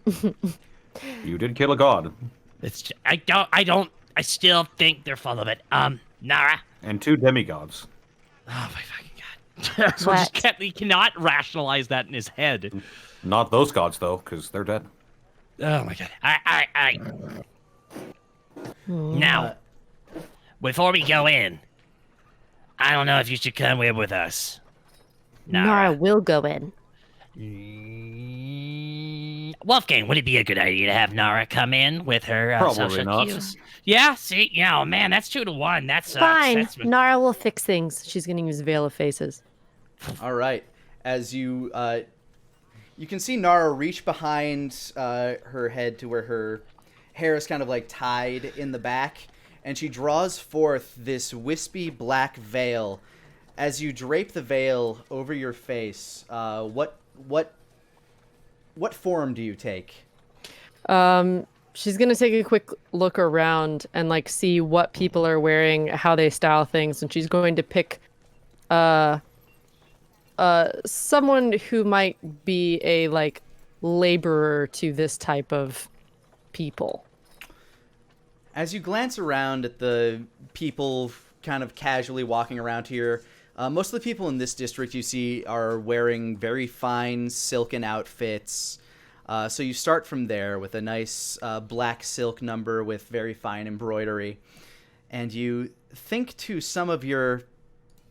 did kill a god.
It's I still think they're full of it. Nara.
And 2 demigods.
Oh my fucking god.
So he cannot rationalize that in his head.
Not those gods, though, because they're dead.
Oh my god. I. Now, before we go in, I don't know if you should come in with us.
Nara will go in.
Wolfgang, would it be a good idea to have Nara come in with her
Probably
social
not.
cues? Yeah, see, man, that's 2-1. That sucks.
Fine.
That's...
Nara will fix things.
She's gonna use Veil of Faces.
All right. As you you can see Nara reach behind her head to where her hair is kind of like tied in the back, and she draws forth this wispy black veil. As you drape the veil over your face, what form do you take?
She's gonna take a quick look around and like see what people are wearing, how they style things, and she's going to pick someone who might be a like laborer to this type of people.
As you glance around at the people kind of casually walking around here, most of the people in this district you see are wearing very fine silken outfits. So you start from there with a nice black silk number with very fine embroidery. And you think to some of your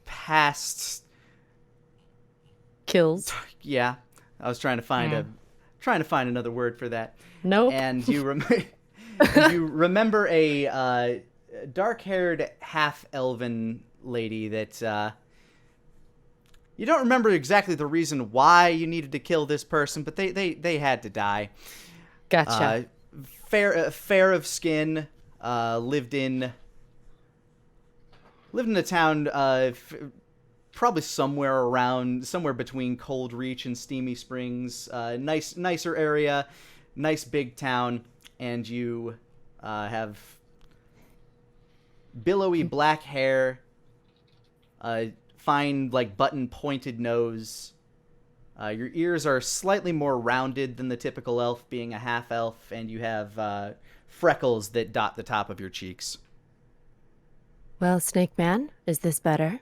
past...
Kills.
Yeah, I was trying to find another word for that.
Nope.
And you remember a dark-haired half-elven lady that you don't remember exactly the reason why you needed to kill this person, but they had to die.
Gotcha.
Fair of skin, lived in a town probably somewhere between Cold Reach and Steamy Springs. Nicer area, nice big town, and you have billowy black hair, fine like button pointed nose. Your ears are slightly more rounded than the typical elf, being a half elf, and you have freckles that dot the top of your cheeks.
Well, Snake Man, is this better?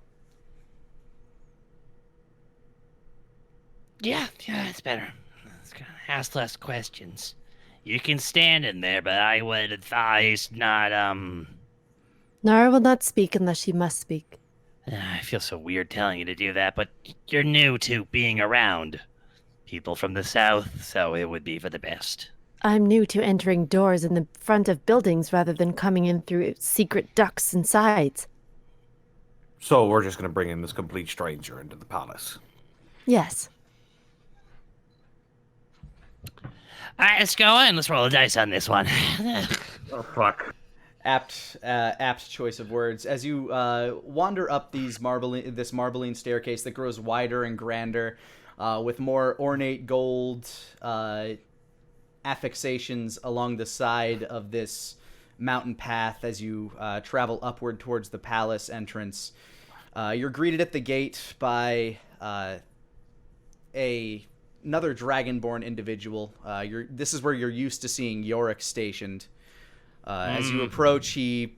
Yeah, it's better. It's gonna ask less questions. You can stand in there, but I would advise not,
Nara will not speak unless she must speak.
I feel so weird telling you to do that, but you're new to being around people from the south, so it would be for the best.
I'm new to entering doors in the front of buildings rather than coming in through secret ducts and sides.
So we're just going to bring in this complete stranger into the palace.
Yes.
Alright, let's go in. Let's roll the dice on this one.
Oh, fuck.
Apt choice of words. As you wander up this marbling staircase that grows wider and grander, with more ornate gold affixations along the side of this mountain path as you travel upward towards the palace entrance. You're greeted at the gate by another dragonborn individual. This is where you're used to seeing Yorick stationed. As you approach, he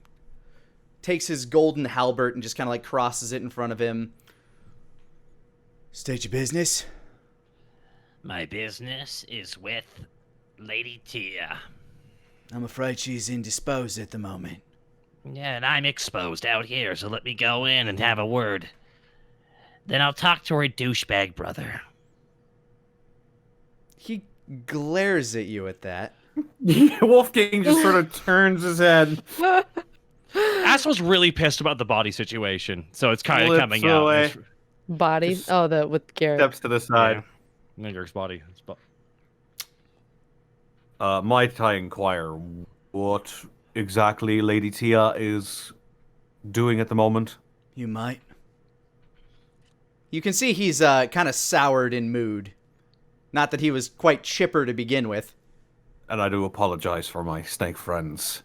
takes his golden halberd and just kind of like crosses it in front of him. State your business.
My business is with Lady Tia.
I'm afraid she's indisposed at the moment.
Yeah, and I'm exposed out here, so let me go in and have a word. Then I'll talk to her douchebag brother.
He glares at you at that.
Wolfgang just sort of turns his head.
Astro's really pissed about the body situation, so it's kind of
Flips
coming
away.
out.
Body?
Just
With Garrett.
Steps to the side.
Ninger's body.
Might I inquire what exactly Lady Tia is doing at the moment?
You might.
You can see he's kind of soured in mood. Not that he was quite chipper to begin with.
And I do apologize for my snake friend's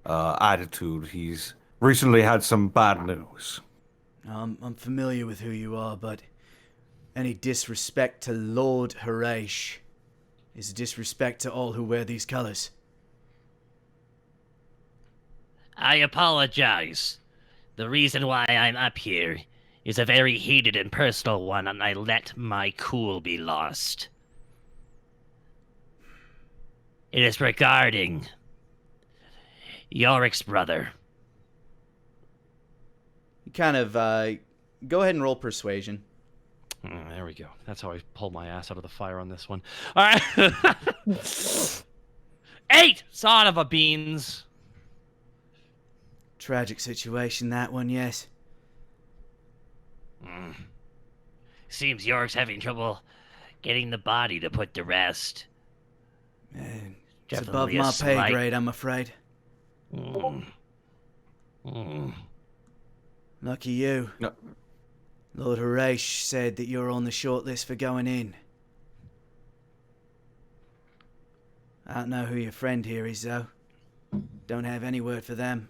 attitude. He's recently had some bad news.
I'm familiar with who you are, but any disrespect to Lord Harash is a disrespect to all who wear these colors.
I apologize. The reason why I'm up here is a very heated and personal one, and I let my cool be lost. It is regarding Yorick's brother.
You kind of go ahead and roll persuasion.
There we go. That's how I pull my ass out of the fire on this one. All right. 8! Son of a beans.
Tragic situation, that one, yes.
Seems York's having trouble getting the body to put to rest.
Man, it's
Definitely
above
a
my pay
slight-
grade, I'm afraid. Lucky you.
No.
Lord Horace said that you're on the short list for going in. I don't know who your friend here is, though. Don't have any word for them.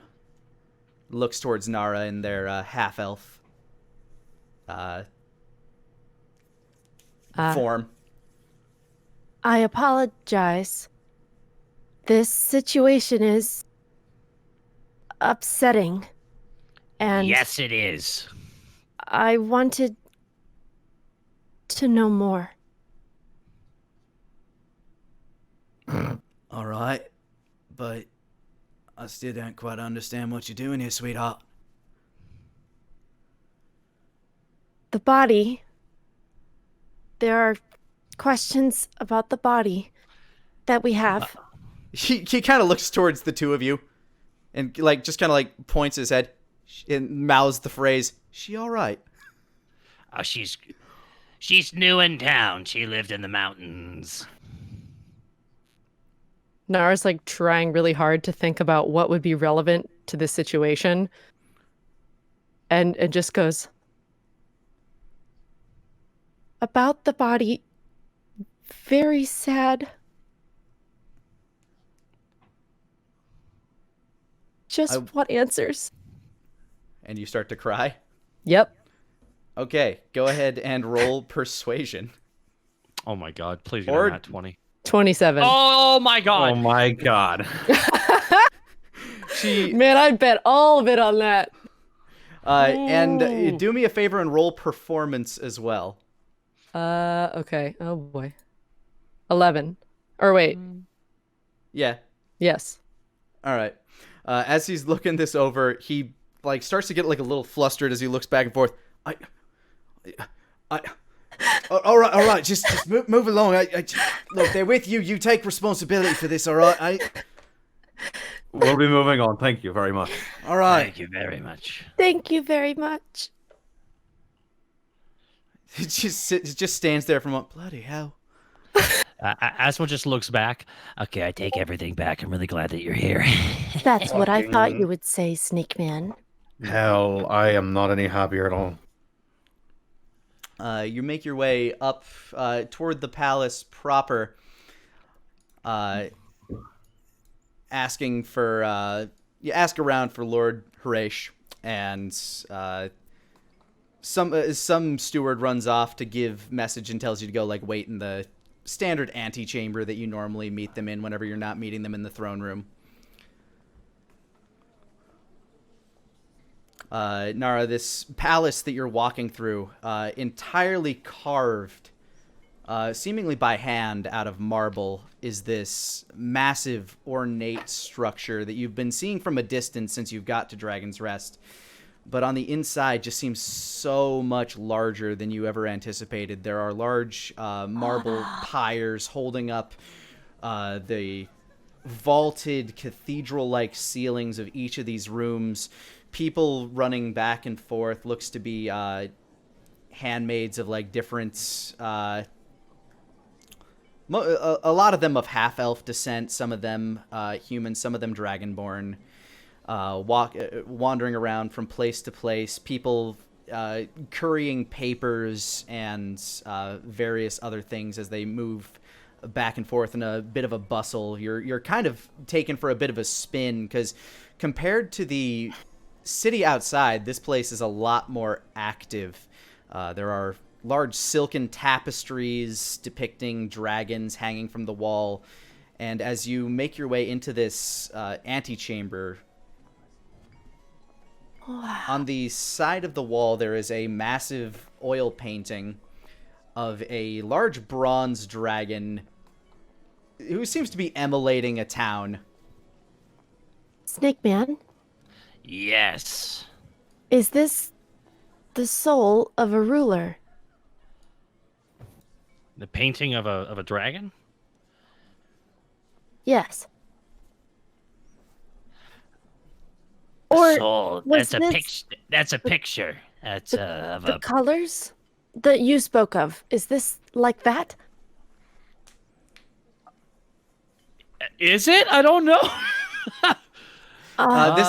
Looks towards Nara in their half-elf form.
I apologize. This situation is upsetting. And
Yes, it is.
I wanted to know more.
All right, but I still don't quite understand what you're doing here, sweetheart.
The body. There are questions about the body that we have.
He kind of looks towards the two of you, and like just kind of like points his head and mouths the phrase, "She all right?"
Oh, she's new in town. She lived in the mountains.
Nara's like trying really hard to think about what would be relevant to this situation. And it just goes, about the body, very sad. Just what answers?
And you start to cry.
Yep.
Okay, go ahead and roll persuasion.
Oh my god, please get
Or-
on that 20.
27.
Oh my god.
Oh my god.
Man, I'd bet all of it on that.
And do me a favor and roll performance as well.
Okay. Oh boy. 11. Or wait.
Yeah.
Yes.
All right. As he's looking this over, he like starts to get like a little flustered as he looks back and forth. All right. Just move along. Look, they're with you. You take responsibility for this. All right.
We'll be moving on. Thank you very much.
All right.
Thank you very much.
Thank you very much.
It just stands there for a moment. Bloody hell.
Asma just looks back. Okay, I take everything back. I'm really glad that you're here.
That's what I thought you would say, Snake Man.
Hell, I am not any happier at all.
You make your way up toward the palace proper, asking for you ask around for Lord Horace, and some steward runs off to give message and tells you to go like wait in the standard antechamber that you normally meet them in whenever you're not meeting them in the throne room. Nara, this palace that you're walking through, entirely carved, seemingly by hand out of marble, is this massive, ornate structure that you've been seeing from a distance since you've got to Dragon's Rest. But on the inside just seems so much larger than you ever anticipated. There are large marble pyres holding up the vaulted cathedral-like ceilings of each of these rooms. People running back and forth. Looks to be handmaids of like different a lot of them of half-elf descent, some of them human, some of them dragonborn, wandering around from place to place, people currying papers and various other things as they move back and forth in a bit of a bustle. You're kind of taken for a bit of a spin because compared to the city outside, this place is a lot more active. There are large silken tapestries depicting dragons hanging from the wall, and as you make your way into this antechamber, on the side of the wall there is a massive oil painting of a large bronze dragon who seems to be emulating a town.
Snake Man,
Yes.
is this the soul of a ruler?
The painting of a dragon?
Yes. Or
So
was
that's a
this
picture. That's a picture. That's of
the
a.
colors that you spoke of? Is this like that?
Is it? I don't know.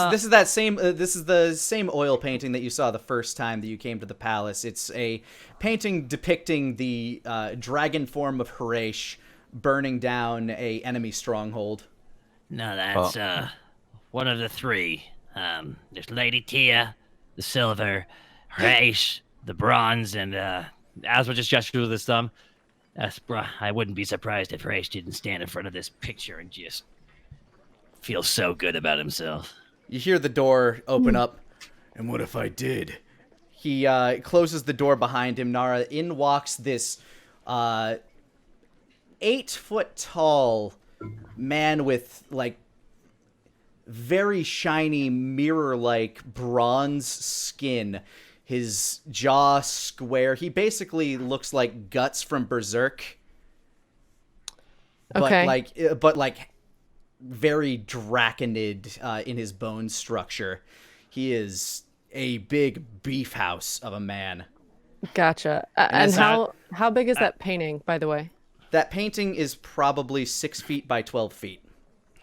This is that same. This is the same oil painting that you saw the first time that you came to the palace. It's a painting depicting the dragon form of Harash burning down a enemy stronghold.
No, that's one of the three. There's Lady Tia, the silver, Raish, the bronze, and
Asma just gestured with his thumb.
I wouldn't be surprised if Raish didn't stand in front of this picture and just feel so good about himself.
You hear the door open up. And what if I did? He closes the door behind him. Nara, in walks this 8-foot tall man with like very shiny mirror-like bronze skin. His jaw square. He basically looks like Guts from Berserk.
Okay.
But like very draconid in his bone structure. He is a big beef house of a man.
Gotcha. And how big is that painting, by the way?
That painting is probably 6 feet by 12 feet.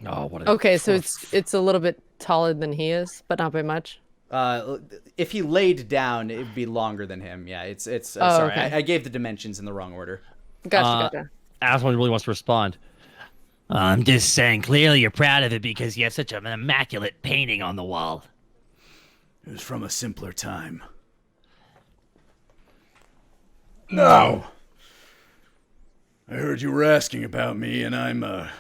Oh, what a...
Okay, so it's a little bit taller than he is, but not by much.
If he laid down, it'd be longer than him. Yeah, it's.
Oh,
sorry,
okay.
I gave the dimensions in the wrong order.
Gotcha.
Asma really wants to respond.
I'm just saying, clearly you're proud of it because you have such an immaculate painting on the wall.
It was from a simpler time. No. I heard you were asking about me, and I'm a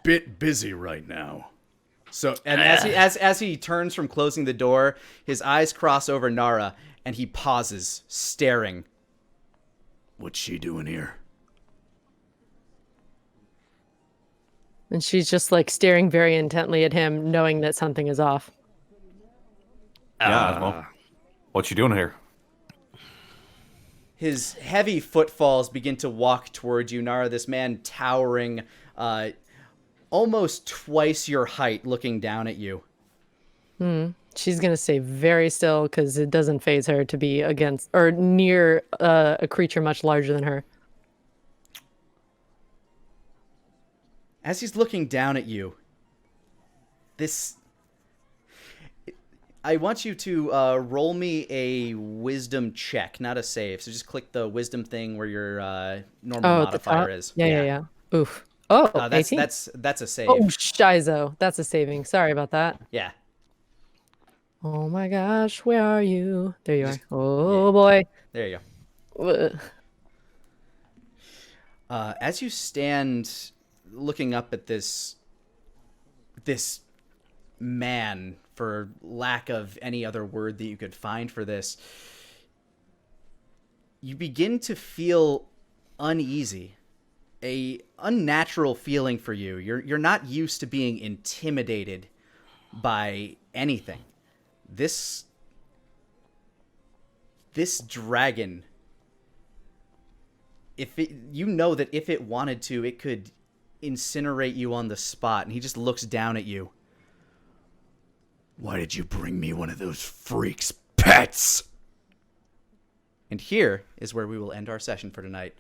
bit busy right now.
So, and as he turns from closing the door, his eyes cross over Nara, and he pauses, staring.
What's she doing here?
And she's just like staring very intently at him, knowing that something is off.
Yeah, well, what you doing here?
His heavy footfalls begin to walk toward you, Nara, this man towering almost twice your height, looking down at you.
She's gonna stay very still because it doesn't faze her to be against or near a creature much larger than her.
As he's looking down at you, I want you to roll me a wisdom check, not a save. So just click the wisdom thing where your normal modifier is.
Yeah. Oof. Oh,
that's
18?
that's a save.
Oh, shizo. That's a saving. Sorry about that.
Yeah.
Oh my gosh, where are you? There you are. Oh boy.
There you
Ugh.
go. As you stand looking up at this man, for lack of any other word that you could find for this, you begin to feel uneasy. A unnatural feeling for you. You're not used to being intimidated by anything. This dragon, you know that if it wanted to, it could incinerate you on the spot, and he just looks down at you.
Why did you bring me one of those freaks' pets?
And here is where we will end our session for tonight.